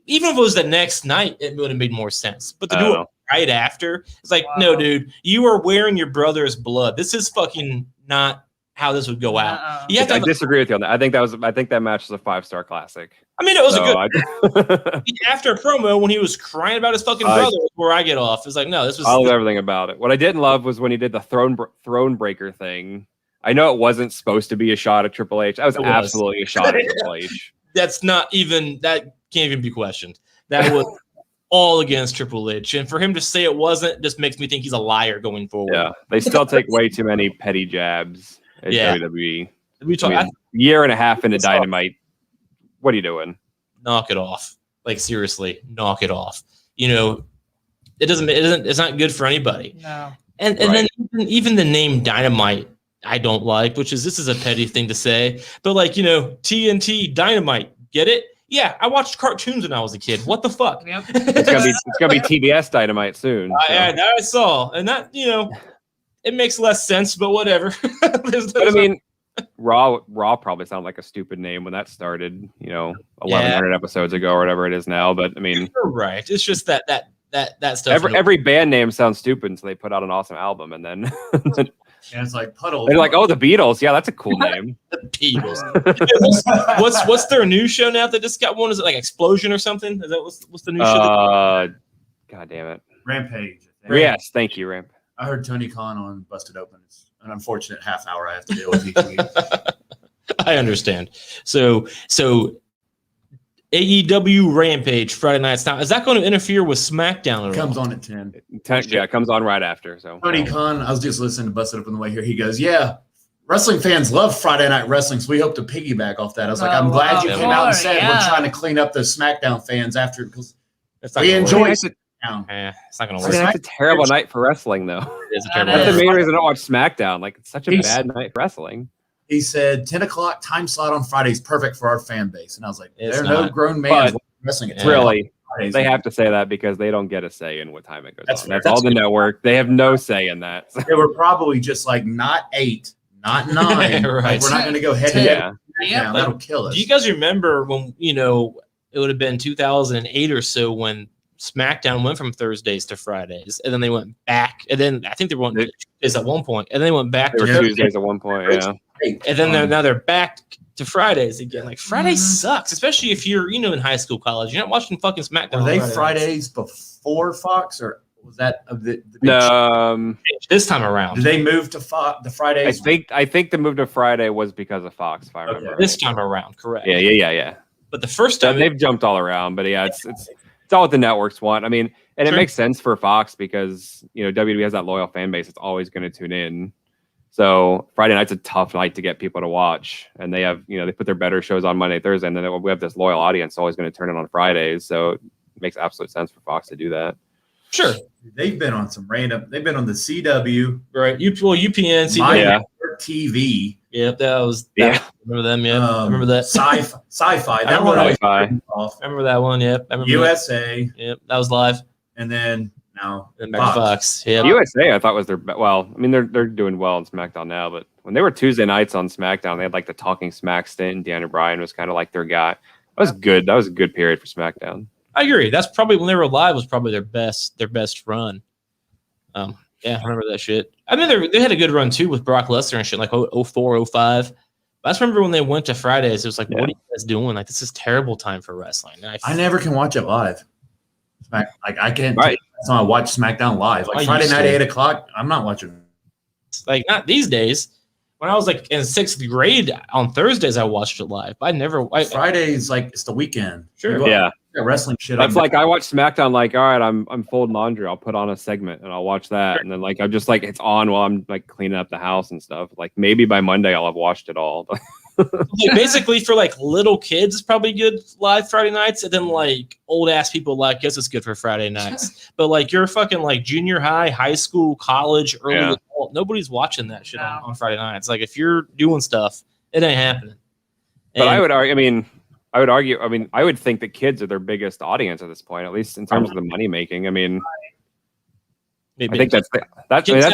even if it was the next night, it would have made more sense. But to do it right after, it's like, no, dude, you are wearing your brother's blood. This is fucking not how this would go out. I disagree with you on that. I think that match is a 5-star classic. I mean, it was a good after a promo when he was crying about his fucking brother. Where I get off, it's like, no, this was. I love everything about it. What I didn't love was when he did the throne breaker thing. I know it wasn't supposed to be a shot at Triple H. That was absolutely a shot at Triple H. That can't even be questioned. That was all against Triple H, and for him to say it wasn't just makes me think he's a liar going forward. Yeah, they still take way too many petty jabs. WWE. Year and a half into Dynamite. What are you doing? Knock it off. Like seriously, knock it off. It's not good for anybody. No. And then even the name Dynamite, I don't like, this is a petty thing to say, but TNT Dynamite, get it? Yeah, I watched cartoons when I was a kid. What the fuck? Yep. It's gonna be TBS Dynamite soon. That I saw, and that it makes less sense, but whatever. But I mean, Raw probably sounded like a stupid name when that started. 1,100 episodes ago or whatever it is now. But I mean, you're right. It's just that stuff. Every band name sounds stupid until they put out an awesome album, and then and it's like Puddle. They're like, oh, the Beatles. Yeah, that's a cool name. The Beatles. what's their new show now that just got one? Is it like Explosion or something? Is that what's the new show? God damn it. Rampage. Yes, thank you, Ramp. I heard Tony Khan on Busted Open. It's an unfortunate half hour I have to deal with each week. I understand. So AEW Rampage Friday nights. Now, is that going to interfere with SmackDown? It comes on at 10. Yeah, it comes on right after. So Tony Khan, I was just listening to Busted Up on the way here. He goes, yeah, wrestling fans love Friday Night Wrestling, so we hope to piggyback off that. I was like, I'm glad you came out and said we're trying to clean up the SmackDown fans after because we enjoy it. It's not going to work. It's a terrible night for wrestling, though. It's a terrible. That's the main reason I don't watch SmackDown. Like, it's such a bad night for wrestling. He said 10 o'clock time slot on Friday is perfect for our fan base, and I was like, there are no grown men wrestling. Really, they have to say that because they don't get a say in what time it goes on. That's all the network. They have no say in that. They were probably just like not 8, not 9. Right. Like, we're not going to go head to head. Yeah, that'll kill us. Do you guys remember when it would have been 2008 or so when SmackDown went from Thursdays to Fridays, and then they went back, and then I think they went Tuesdays at one point, and they went back to Tuesdays at one point, yeah. And then now they're back to Fridays again. Like Friday sucks, especially if you're in high school, college. You're not watching fucking SmackDown. Were they Fridays before Fox, or was that this time around? Did they move to the Fridays? I think the move to Friday was because of Fox. If I remember this time around, correct? Yeah. But the first time they've jumped all around. But yeah, it's all what the networks want. I mean, and it makes sense for Fox because WWE has that loyal fan base that's always going to tune in. So Friday night's a tough night to get people to watch, and they have, they put their better shows on Monday, Thursday, and then we have this loyal audience always going to turn it on Fridays. So it makes absolute sense for Fox to do that. Sure. They've been on some random. They've been on the CW, right? UPN, CW, My TV. Yep, that was. Remember them? Yeah, I remember that. Sci-fi. That remember one. I remember that one. Yep. I remember USA. That. Yep, that was live. And then now Fox. Yeah. USA, I thought was their they're doing well on SmackDown now, but when they were Tuesday nights on SmackDown, they had like the Talking Smack stint. Daniel Bryan was kind of like their guy. That was good. That was a good period for SmackDown. I agree. That's probably when they were live was probably their best run. Yeah, I remember that shit. I mean, they had a good run too with Brock Lesnar and shit, like 04, 05. But I just remember when they went to Fridays, it was like, what are you guys doing? Like, this is terrible time for wrestling. I never can watch it live. Like, I can't. Right. So I watch SmackDown live. Like Friday night at 8:00, I'm not watching. Like, not these days. When I was like in 6th grade on Thursdays, I watched it live. I never. Fridays, like, it's the weekend. Sure. Yeah. Wrestling shit. That's like I watch SmackDown. Like, all right, I'm folding laundry. I'll put on a segment and I'll watch that, and then like I'm just like it's on while I'm like cleaning up the house and stuff. Like maybe by Monday I'll have watched it all. Like basically for like little kids, it's probably good live Friday nights, and then like old ass people like guess it's good for Friday nights. But like you're fucking like junior high school, college, early adult, nobody's watching that shit on Friday nights. Like if you're doing stuff, it ain't happening. But I would argue. I would think that kids are their biggest audience at this point, at least in terms of the money making. I mean, I think that's kids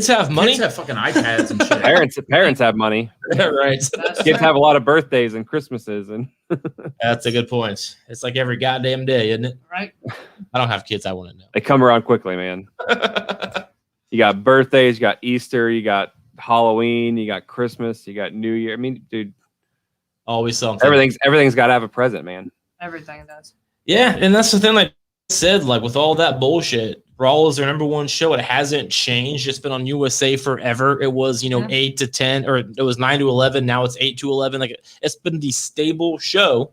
have money. Kids have fucking iPads and shit. Parents have money. Right. Kids have a lot of birthdays and Christmases, and that's a good point. It's like every goddamn day, isn't it? Right. I don't have kids. I want to know. They come around quickly, man. You got birthdays, you got Easter, you got Halloween, you got Christmas, you got New Year. I mean, dude. Always something. Everything's got to have a present, man. Everything does. Yeah, and that's the thing. Like I said, like with all that bullshit, Raw is their number one show. It hasn't changed. It's been on USA forever. It was 8 to 10, or it was 9 to 11. Now it's 8 to 11. Like it's been the stable show,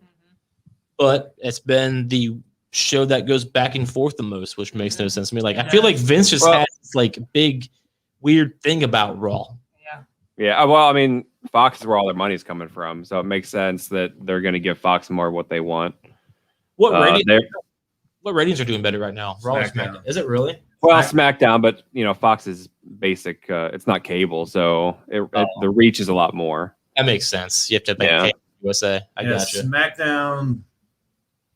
but it's been the show that goes back and forth the most, which makes no sense to me. Like I feel like Vince just has this like big weird thing about Raw. Yeah. Well, I mean, Fox is where all their money's coming from, so it makes sense that they're going to give Fox more of what they want. What ratings are doing better right now? Raw or SmackDown? Is it really? Well, SmackDown, but Fox is basic. It's not cable, so the reach is a lot more. That makes sense. You have to pay USA. I gotcha. SmackDown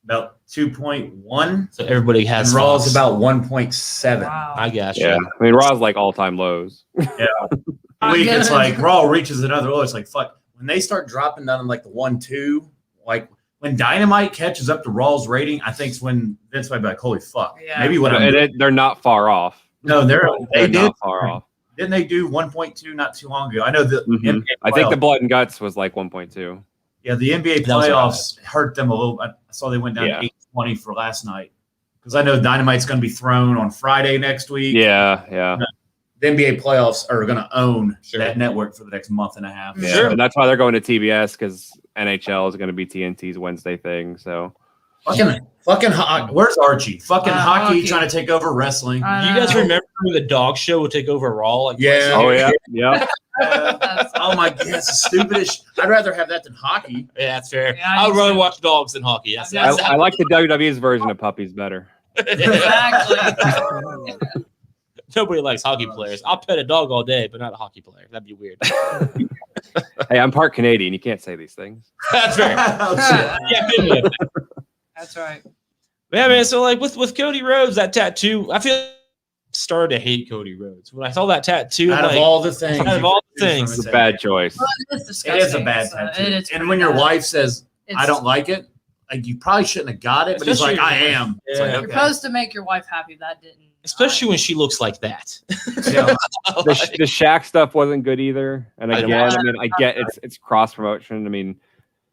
about 2.1. So everybody has. And Raw's about 1.7. Wow. I gotcha. Yeah, I mean Raw's like all-time lows. Yeah. Week it's like Raw reaches another low. It's like fuck when they start dropping down in like the 1-2, like when Dynamite catches up to Raw's rating, I think it's when Vince might be like, holy fuck. Yeah. Maybe they're not far off. No, they're not far off. Didn't they do 1.2 not too long ago? I know that I think the Blood and Guts was like 1.2. Yeah, the NBA playoffs hurt them a little. I saw they went down to 820 for last night because I know Dynamite's going to be thrown on Friday next week. Yeah. The NBA playoffs are going to own that network for the next month and a half. Yeah, sure. And that's why they're going to TBS because NHL is going to be TNT's Wednesday thing. So fucking where's Archie? Fucking hockey trying to take over wrestling. Do you guys remember when the dog show would take over Raw? Like Oh yeah. Oh my god, it's the stupidest. I'd rather have that than hockey. Yeah, that's fair. Yeah, I would rather watch dogs than hockey. I like the WWE's version of puppies better. Exactly. Nobody likes hockey players. I'll pet a dog all day, but not a hockey player. That'd be weird. Hey, I'm part Canadian. You can't say these things. That's fair. That's right. Yeah, man. So like with Cody Rhodes, that tattoo, I feel started to hate Cody Rhodes when I saw that tattoo. Out of all the things, it's a bad choice. Well, it is a bad tattoo. And when your wife says, "I don't like it," like you probably shouldn't have got it. But he's like, "I am." Yeah. It's like, You're supposed to make your wife happy. That didn't. Especially when she looks like that. Yeah. The Shaq stuff wasn't good either. And again, I get it's cross promotion. I mean,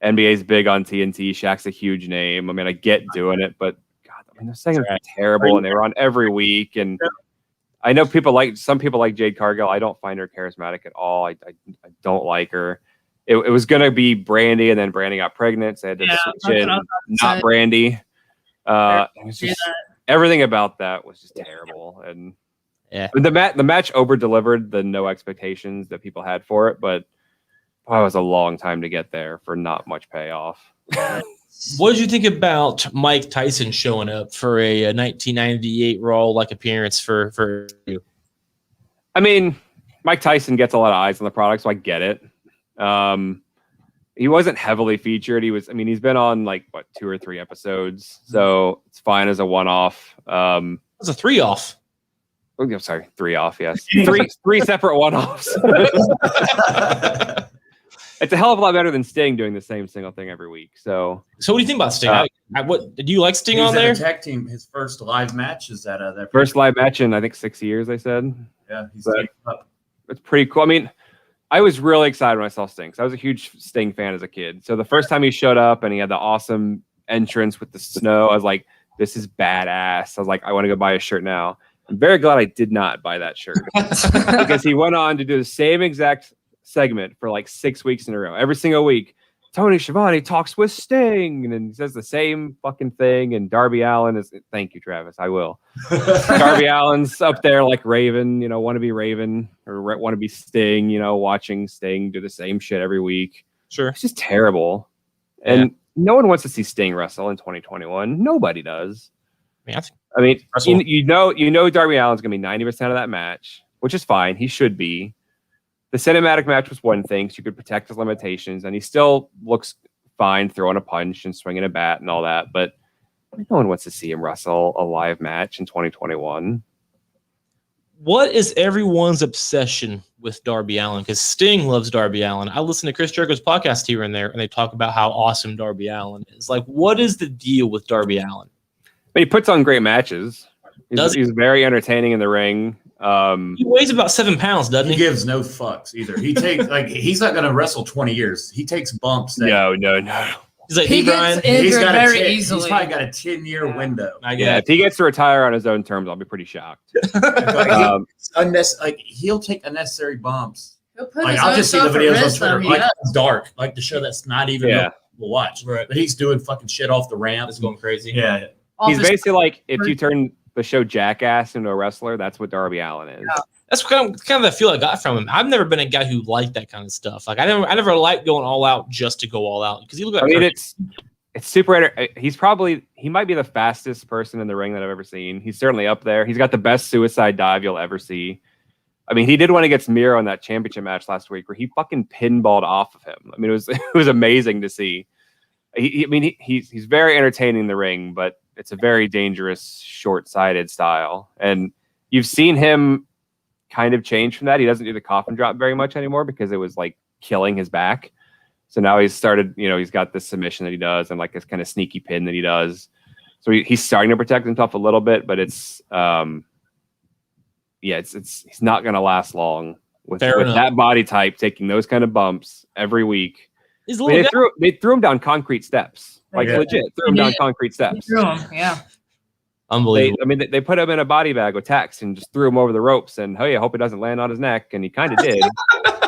NBA's big on TNT. Shaq's a huge name. I mean, I get doing it, but God, I mean, those things are terrible, and they were on every week. And I know some people like Jade Cargill. I don't find her charismatic at all. I don't like her. It was gonna be Brandy, and then Brandy got pregnant, so they had to switch in not Brandy. It was just everything about that was just terrible. And Yeah. The match over delivered the no expectations that people had for it, but it was a long time to get there for not much payoff. What did you think about Mike Tyson showing up for a 1998 Raw appearance for you? I mean, Mike Tyson gets a lot of eyes on the product, so I get it. He wasn't heavily featured. He's been on 2 or 3 episodes, so it's fine as a one-off. It's a 3-off. Oh, I'm sorry, 3 off. Yes, three separate one-offs. It's a hell of a lot better than Sting doing the same single thing every week. So what do you think about Sting? What do you like Sting on there? Tag team. His first live match is that first live match in I think 6 years. They said. Yeah, he's up. It's pretty cool. I mean, I was really excited when I saw Sting. I was a huge Sting fan as a kid. So the first time he showed up and he had the awesome entrance with the snow, I was like, "This is badass." I was like, "I want to go buy a shirt now." I'm very glad I did not buy that shirt because he went on to do the same exact segment for 6 weeks in a row. Every single week, Tony Schiavone talks with Sting, and then he says the same fucking thing. And Darby Allin is, thank you, Travis, I will. Darby Allin's up there like Raven, want to be Raven or want to be Sting, watching Sting do the same shit every week. Sure. It's just terrible. And no one wants to see Sting wrestle in 2021. Nobody does. I mean, you know Darby Allin's going to be 90% of that match, which is fine. He should be. The cinematic match was one thing, so you could protect his limitations, and he still looks fine throwing a punch and swinging a bat and all that, but no one wants to see him wrestle a live match in 2021. What is everyone's obsession with Darby Allin? Because Sting loves Darby Allin. I listen to Chris Jericho's podcast here and there, and they talk about how awesome Darby Allin is. What is the deal with Darby Allin? He puts on great matches. He's very entertaining in the ring. He weighs about 7 pounds, doesn't he? He gives no fucks either. He takes he's not going to wrestle 20 years. He takes bumps. No. He's like, he Brian. He's probably got a 10-year window. If he gets to retire on his own terms, I'll be pretty shocked. He'll take unnecessary bumps. I'll just see the videos on Twitter. It's dark, to show that's not even we'll watch. Right. But he's doing fucking shit off the ramp. It's going crazy. Yeah. He's basically if you turn the show Jackass into a wrestler, that's what Darby Allin is. Yeah. That's kind of the feel I got from him. I've never been a guy who liked that kind of stuff. I never liked going all out just to go all out because he looked like it's super. He might be the fastest person in the ring that I've ever seen. He's certainly up there. He's got the best suicide dive you'll ever see. I mean, he did one against Miro in that championship match last week where he fucking pinballed off of him. I mean, it was amazing to see. He's very entertaining in the ring, but it's a very dangerous, short-sighted style. And you've seen him kind of change from that. He doesn't do the coffin drop very much anymore because it was killing his back. So now he's started, he's got this submission that he does and this kind of sneaky pin that he does. So he's starting to protect himself a little bit, but it's he's not going to last long with that body type taking those kind of bumps every week. They threw him down concrete steps. Legit, threw him down concrete steps. Unbelievable. They put him in a body bag with tacks and just threw him over the ropes. And I hope it doesn't land on his neck. And he kind of did.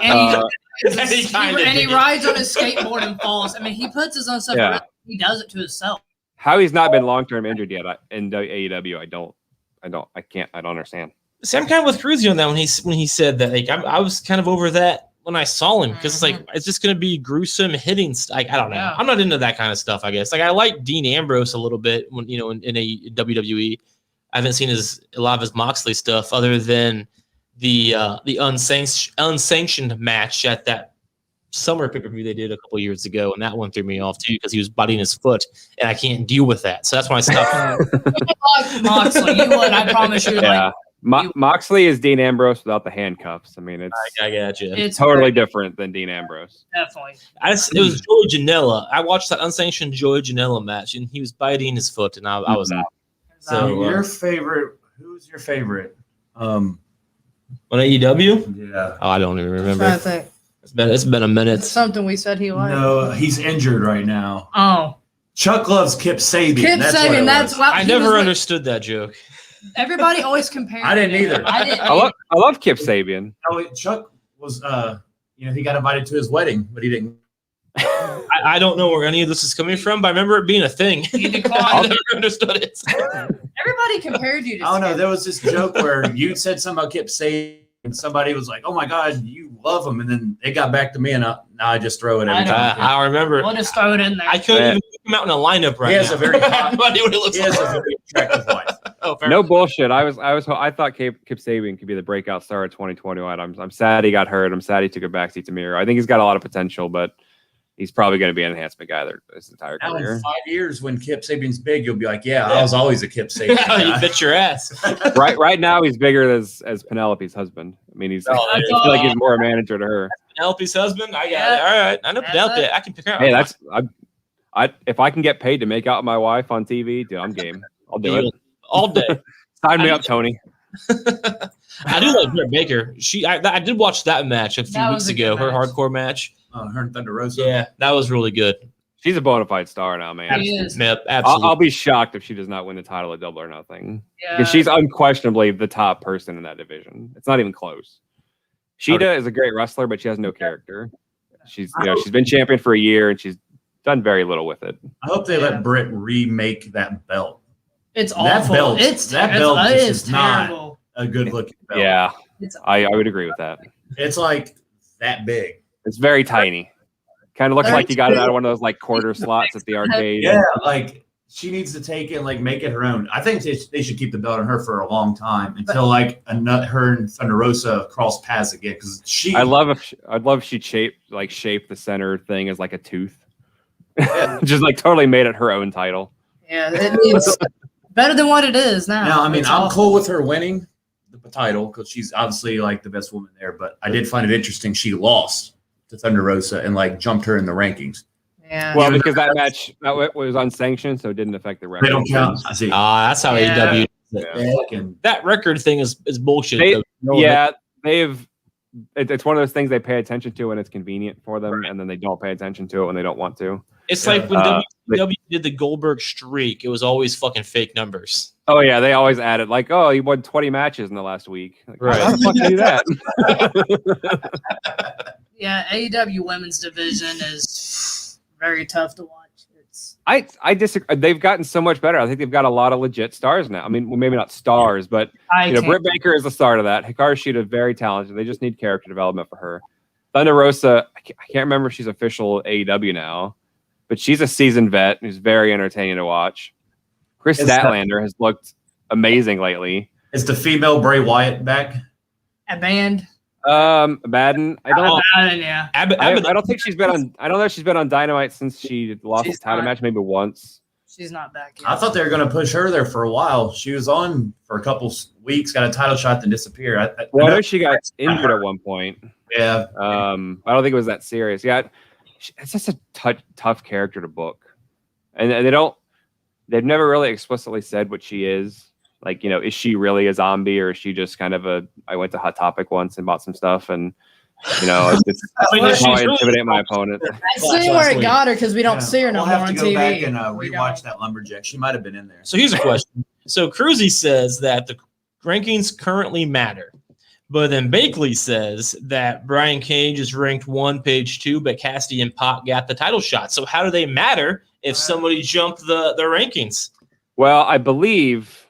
and he rides on his skateboard and falls. I mean, he puts his own stuff. Yeah. He does it to himself. How he's not been long-term injured yet in AEW, I don't understand. See, I'm kind of with Cruzy on that when he said that. I was kind of over that when I saw him because it's just going to be gruesome hitting. I don't know. Yeah. I'm not into that kind of stuff. I guess I like Dean Ambrose a little bit when in a WWE. I haven't seen a lot of his Moxley stuff other than the unsanctioned match at that summer pay-per-view they did a couple years ago, and that one threw me off too because he was biting his foot, and I can't deal with that. So that's why I stopped. Moxley, you would. I promise you. Yeah. Moxley is Dean Ambrose without the handcuffs. I mean, I got you. It's totally different than Dean Ambrose. Definitely. It was Joey Janela. I watched that unsanctioned Joey Janela match, and he was biting his foot, and I was out. So your favorite? Who's your favorite? On AEW? Yeah. Oh, I don't even remember. It's been a minute. It's something we said he liked. No, he's injured right now. Oh. Chuck loves Kip Sabian. That's why I never understood that joke. Everybody always compares. I didn't either. I love Kip Sabian. No, Chuck was, he got invited to his wedding, but he didn't. I don't know where any of this is coming from, but I remember it being a thing. I never understood it. Everybody Somebody compared you to. I don't know. There was this joke where you said something about Kip Sabian, and somebody was like, "Oh my God, you love him," and then it got back to me, and I just throw it every time. I remember. We'll just throw it in there. I couldn't even pick him out in a lineup right now. He has a very hot, what he looks he has like. a very attractive wife. Oh, fair No enough. bullshit. I thought Kip Sabian could be the breakout star of 2021. I'm sad he got hurt. I'm sad he took a backseat to Miro. I think he's got a lot of potential, but he's probably going to be an enhancement guy his entire Now career. in 5 years, when Kip Sabian's big, you'll be like, "Yeah, I was always a Kip Sabian you guy." bet your ass. Right now, he's bigger as Penelope's husband. I mean, I feel like he's more a manager to her. Penelope's husband. I got it. All right. I know Penelope. I can pick her out. Hey, if I can get paid to make out with my wife on TV, dude, I'm game. I'll do it all day. Sign me up, Tony. I do like Britt Baker. I did watch that match a few weeks ago. Her match. hardcore match. Her and Thunder Rosa. Yeah, that was really good. She's a bona fide star now, man. She is. Yep, absolutely. I'll be shocked if she does not win the title at Double or Nothing. Yeah. Because she's unquestionably the top person in that division. It's not even close. Sheeta is a great wrestler, but she has no character. She's been champion for a year and she's done very little with it. I hope they let Britt remake that belt. It's That awful. belt- that belt it just is is not- terrible. A good looking belt. Yeah, It's I would agree with that. It's like that big. It's very tiny. Kind of looks Very like you got it out of one of those like quarter slots at the arcade. Yeah, like she needs to take it and like make it her own. I think they should keep the belt on her for a long time until like her and Thunder Rosa cross paths again. Because I'd love if she shaped the center thing as like a tooth. Just like totally made it her own title. Yeah, it's better than what it is now. Now, I mean, It's I'm awful. cool with her winning the title because she's obviously like the best woman there. But I did find it interesting she lost to Thunder Rosa and like jumped her in the rankings. Yeah. Well, because that match was unsanctioned, so it didn't affect the record. They don't count. I see. That's how Yeah. AEW. That record thing is bullshit. It's one of those things they pay attention to when it's convenient for them, and then they don't pay attention to it when they don't want to. It's like when WWE did the Goldberg streak, it was always fucking fake numbers. Oh yeah, they always added like, oh, he won 20 matches in the last week. Like, Right. How the fuck do you do that? Yeah, AEW women's division is very tough to watch. It's I disagree. They've gotten so much better. I think they've got a lot of legit stars now. I mean, well, maybe not stars, but Britt Baker is the start of that. Hikaru Shida is very talented. They just need character development for her. Thunder Rosa, I can't remember if she's official AEW now, but she's a seasoned vet who's very entertaining to watch. Chris Statlander has looked amazing lately. Is the female Bray Wyatt back? a band. Madden. I don't think she's been on. I don't know if she's been on Dynamite since she lost the title match, maybe once. She's not back yet. I thought they were going to push her there for a while. She was on for a couple weeks, got a title shot, then disappeared. I know she got injured at one point. Yeah. I don't think it was that serious. Yeah, it's just a tough character to book, and they've never really explicitly said what she is. Like, is she really a zombie, or is she just kind of I went to Hot Topic once and bought some stuff, and it's how I intimidate my opponent. I see where it got her because we don't see her no more on TV. We'll have to go back and rewatch that Lumberjack. She might have been in there. So here's a question. So Cruzy says that the rankings currently matter, but then Bakley says that Brian Cage is ranked 1, Page 2, but Cassidy and Pac got the title shot. So how do they matter if somebody jumped the rankings? Well, I believe.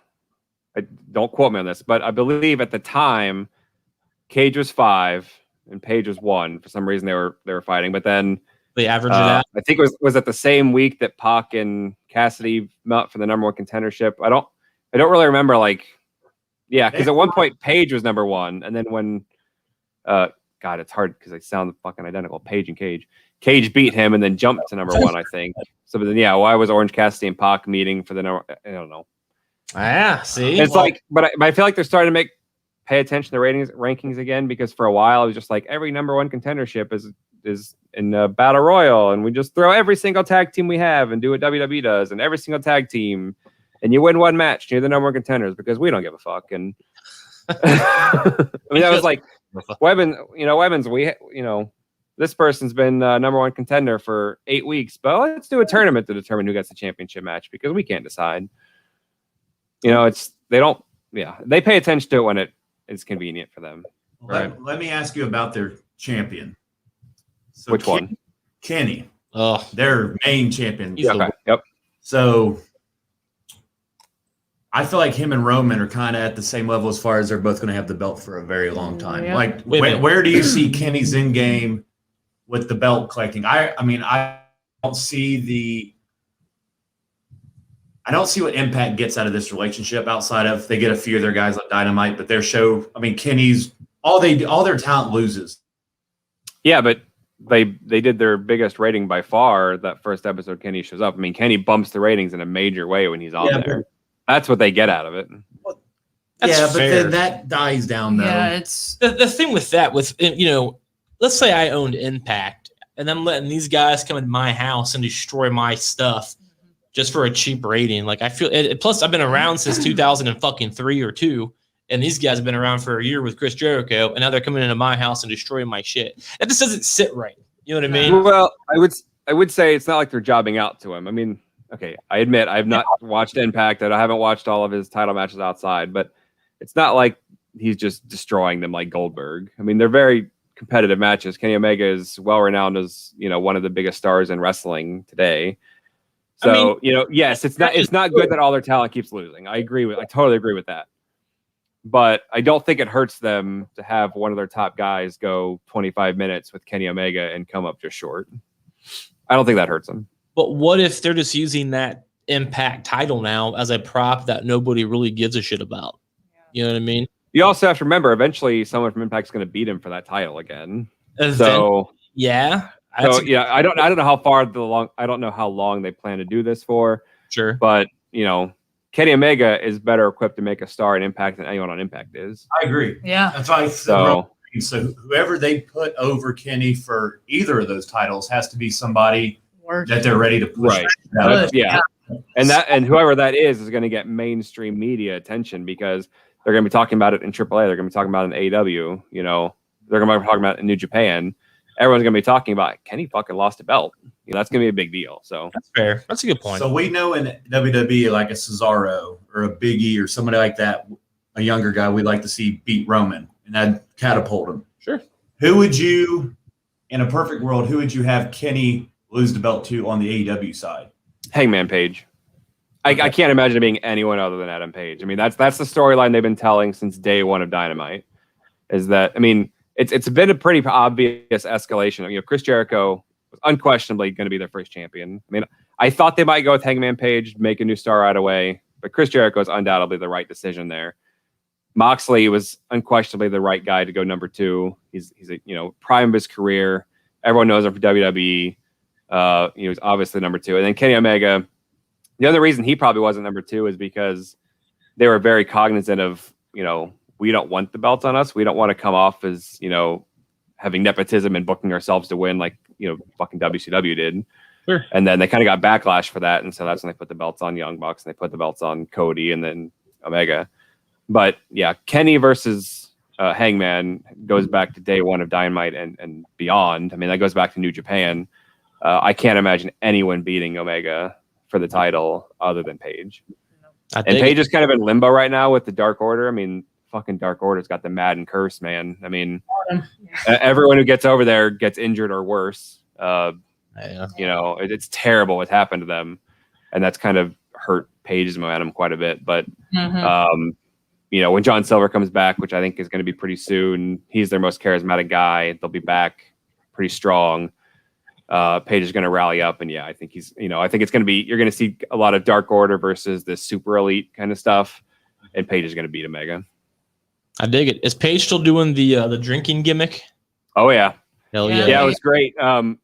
Don't quote me on this, but I believe at the time Cage was 5 and Page was 1. For some reason they were fighting, but then they averaged it out. I think it was at the same week that Pac and Cassidy met for the number 1 contendership. I don't really remember because at one point Page was number 1, and then when God, it's hard because they sound fucking identical. Page and Cage. Cage beat him and then jumped to number 1, I think. So but then why was Orange Cassidy and Pac meeting for the number? I don't know. See, it's but I feel like they're starting to pay attention to rankings again, because for a while it was just like every number 1 contendership is in a battle royal, and we just throw every single tag team we have and do what WWE does, and every single tag team, and you win one match, you're the number 1 contenders because we don't give a fuck. And I mean, that was like Webbins. This person's been number 1 contender for 8 weeks, but let's do a tournament to determine who gets the championship match because we can't decide. They pay attention to it when it is convenient for them. Let me ask you about their champion. So which one? Kenny. Oh, their main champion. Okay. Yep. So I feel like him and Roman are kind of at the same level as far as they're both going to have the belt for a very long time. Yeah. Like, where do you see Kenny's in game with the belt collecting? I mean, I don't see what Impact gets out of this relationship outside of they get a few of their guys like Dynamite, but their show, I mean, Kenny's all their talent loses. Yeah, but they did their biggest rating by far that first episode Kenny shows up. I mean, Kenny bumps the ratings in a major way when he's on there. That's what they get out of it. That's but then that dies down though. Yeah, it's the thing with that, with let's say I owned Impact and I'm letting these guys come in my house and destroy my stuff just for a cheap rating. Like I feel it, plus I've been around since 2003 or 2, and these guys have been around for a year with Chris Jericho, and now they're coming into my house and destroying my shit. That just doesn't sit right. You know what I mean? Well, I would say it's not like they're jobbing out to him. I mean, okay, I admit I've not watched Impact, and I haven't watched all of his title matches outside, but it's not like he's just destroying them like Goldberg. I mean, they're very competitive matches. Kenny Omega is well renowned as, one of the biggest stars in wrestling today. So, yes, it's not good that all their talent keeps losing. I totally agree with that. But I don't think it hurts them to have one of their top guys go 25 minutes with Kenny Omega and come up just short. I don't think that hurts them. But what if they're just using that Impact title now as a prop that nobody really gives a shit about? You know what I mean? You also have to remember, eventually someone from Impact is going to beat him for that title again. I don't know how long they plan to do this for. Sure. But, Kenny Omega is better equipped to make a star in Impact than anyone on Impact is. I agree. Yeah. That's why so whoever they put over Kenny for either of those titles has to be somebody that they're ready to push. Right. Yeah. And whoever that is going to get mainstream media attention because they're going to be talking about it in AAA. They're going to be talking about it in AEW. They're going to be talking about it in New Japan. Everyone's going to be talking about Kenny fucking lost a belt. That's going to be a big deal. So that's fair. That's a good point. So we know in WWE, like a Cesaro or a Big E or somebody like that, a younger guy, we'd like to see beat Roman and that'd catapult him. Sure. Who would you, in a perfect world, who would you have Kenny lose the belt to on the AEW side? Hangman Page. I can't imagine it being anyone other than Adam Page. I mean, that's the storyline they've been telling since day one of Dynamite. Is that, I mean, it's been a pretty obvious escalation. Chris Jericho was unquestionably going to be their first champion. I mean, I thought they might go with Hangman Page, make a new star right away, but Chris Jericho is undoubtedly the right decision there. Moxley was unquestionably the right guy to go number 2. He's prime of his career. Everyone knows him for WWE. He was obviously number 2. And then Kenny Omega, the other reason he probably wasn't number 2 is because they were very cognizant of, we don't want the belt on us. We don't want to come off as, having nepotism and booking ourselves to win like, fucking WCW did. Sure. And then they kind of got backlash for that. And so that's when they put the belts on Young Bucks and they put the belts on Cody and then Omega. But yeah, Kenny versus Hangman goes back to day one of Dynamite and beyond. I mean, that goes back to New Japan. I can't imagine anyone beating Omega for the title other than Page. And Page is kind of in limbo right now with the Dark Order. I mean, fucking Dark Order's got the Madden curse, man. I mean, everyone who gets over there gets injured or worse. It's terrible what's happened to them, and that's kind of hurt Page's momentum quite a bit. But when John Silver comes back, which I think is going to be pretty soon, he's their most charismatic guy. They'll be back pretty strong. Page is going to rally up, and I think I think it's going to be, you're going to see a lot of Dark Order versus this super elite kind of stuff, and Page is going to beat Omega. I dig it. Is Page still doing the drinking gimmick? Oh yeah. Hell yeah. Yeah, it was great.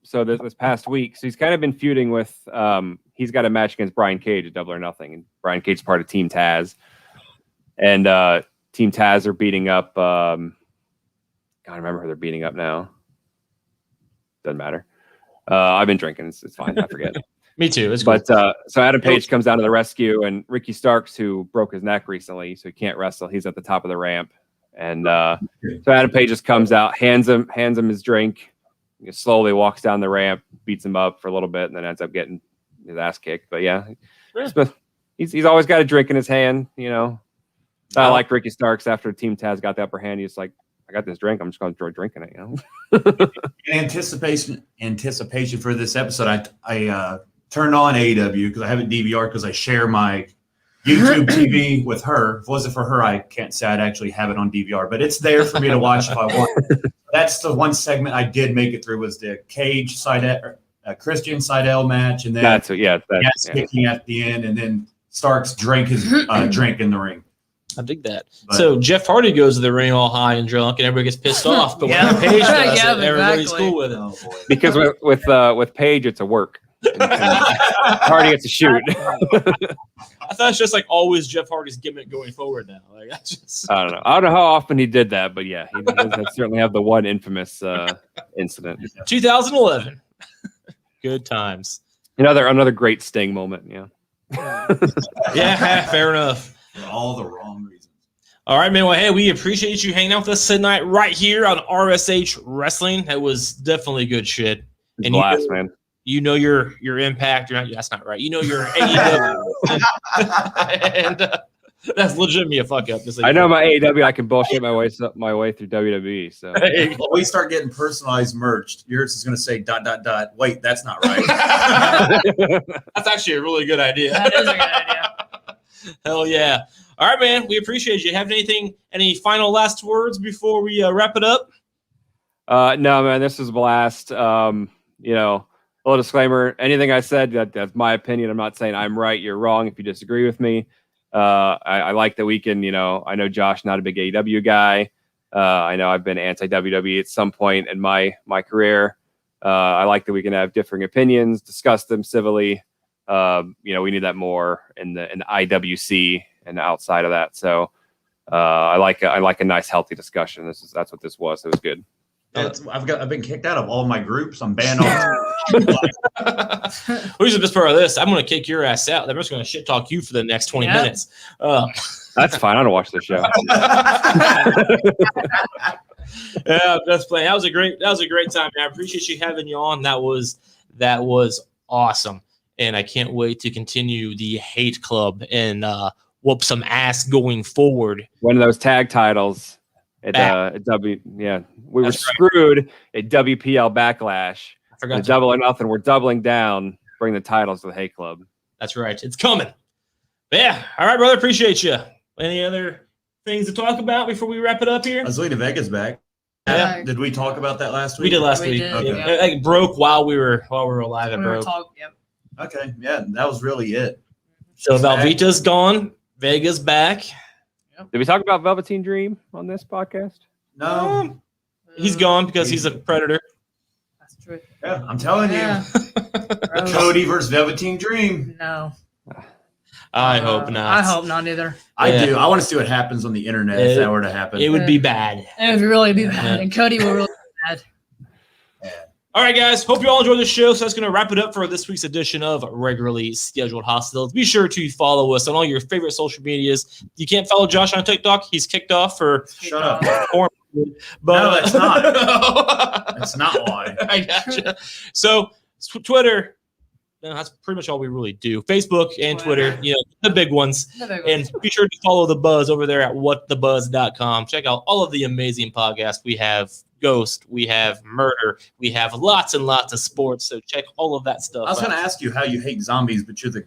So this past week, so he's kind of been feuding with, he's got a match against Brian Cage at Double or Nothing, and Brian Cage is part of Team Taz, and Team Taz are beating up. I remember who they're beating up now. Doesn't matter. I've been drinking. It's fine. I forget. Me too. It's but so Adam Page comes down to the rescue, and Ricky Starks, who broke his neck recently, so he can't wrestle. He's at the top of the ramp, and so Adam Page just comes out, hands him his drink, slowly walks down the ramp, beats him up for a little bit, and then ends up getting his ass kicked. But he's always got a drink in his hand. Not like Ricky Starks after Team Taz got the upper hand. He's like, I got this drink. I'm just going to enjoy drinking it. In anticipation for this episode, I turned on AEW because I have it DVR because I share my YouTube TV with her. If it wasn't for her, I can't say I'd actually have it on DVR, but it's there for me to watch if I want. That's the one segment I did make it through was the Cage Christian Seidel match, and then That's kicking at the end, and then Starks drank his drink in the ring. I dig that. But, so Jeff Hardy goes to the ring all high and drunk, and everybody gets pissed off. But when Paige does it, everybody's cool with it. oh boy. Because with Paige, it's a work. And Hardy gets to shoot. I thought it's just like always Jeff Hardy's gimmick going forward now. Like that's just I don't know how often he did that, but yeah, he does certainly have the one infamous incident. 2011. Good times. Another great Sting moment. Yeah. Yeah, fair enough. For all the wrong reasons. All right, man. Well, hey, we appreciate you hanging out with us tonight right here on RSH Wrestling. That was definitely good shit. And blast, man. You know your impact. That's not right. You know your AEW. And that's legitimately a fuck up. I know my AEW. I can bullshit my way through WWE. So when we start getting personalized merch, yours is going to say ... Wait, that's not right. That's actually a really good idea. That is a good idea. Hell yeah. All right, man. We appreciate you. Have any final last words before we wrap it up? No, man. This was a blast. A little disclaimer, anything I said, that's my opinion. I'm not saying I'm right, you're wrong if you disagree with me. I like that we can, I know Josh, not a big AEW guy. I know I've been anti-WWE at some point in my career. I like that we can have differing opinions, discuss them civilly. We need that more in the IWC and outside of that. So I like a nice, healthy discussion. That's what this was. It was good. I've been kicked out of all my groups. I'm banned on. Here's the best part of this. I'm going to kick your ass out. I'm just going to shit talk you for the next 20 minutes. That's fine. I don't watch the show. Yeah, that's playing. That was a great time, man. I appreciate you having you on. That was awesome. And I can't wait to continue the Hate Club and whoop some ass going forward. One of those tag titles. We were screwed at WPL Backlash. I forgot. Double or nothing. We're doubling down. Bring the titles to the Hate Club. That's right. It's coming. But yeah. All right, brother. Appreciate you. Any other things to talk about before we wrap it up here? Zelina Vega's back. Yeah. Did we talk about that last week? We did last week. Did, okay. yeah. It broke while we were alive. It broke. Yep. Okay. Yeah, that was really it. So Velveeta's gone. Vega's back. Did we talk about Velveteen Dream on this podcast? No. He's gone because he's a predator. That's true. Yeah, I'm telling Yeah. you. Cody versus Velveteen Dream. No. I hope not. I hope not either. I do. I want to see what happens on the internet if that were to happen. It would be bad. It would really be bad. Yeah. And Cody will really be bad. All right, guys. Hope you all enjoyed the show. So that's going to wrap it up for this week's edition of Regularly Scheduled Hostilities. Be sure to follow us on all your favorite social medias. You can't follow Josh on TikTok. He's kicked off for Shut up. But No, that's not. That's not why. I gotcha. So Twitter, that's pretty much all we really do. Facebook and Twitter, the big ones. And be sure to follow The Buzz over there at whatthebuzz.com. Check out all of the amazing podcasts. We have Ghost, we have Murder, we have lots and lots of sports. So check all of that stuff I was going to ask you how you hate zombies, but you're the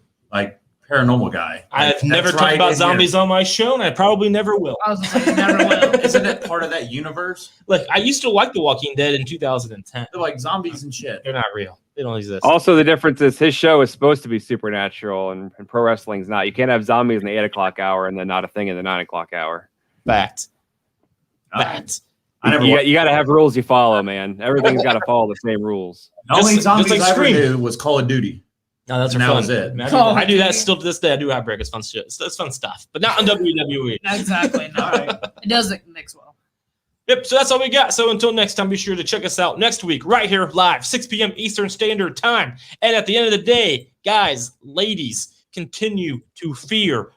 paranormal guy. I've never talked about zombies on my show, and I probably never will. I was going to say, you never will. Isn't it part of that universe? Look, I used to like The Walking Dead in 2010. They're like zombies and shit. They're not real. They don't exist. Also, the difference is his show is supposed to be supernatural, and pro wrestling's not. You can't have zombies in the 8 o'clock hour and then not a thing in the 9 o'clock hour. Fact. You got to have rules you follow, man. Everything's got to follow the same rules. The only zombies like I ever Scream. knew was Call of Duty. No, that's And fun. that was it. I do that still to this day. I do Outbreak. It's fun shit. It's fun stuff, but not on WWE. Exactly. No. All right. It doesn't mix well. Yep. So that's all we got. So until next time, be sure to check us out next week right here live, 6 p.m. Eastern Standard Time. And at the end of the day, guys, ladies, continue to fear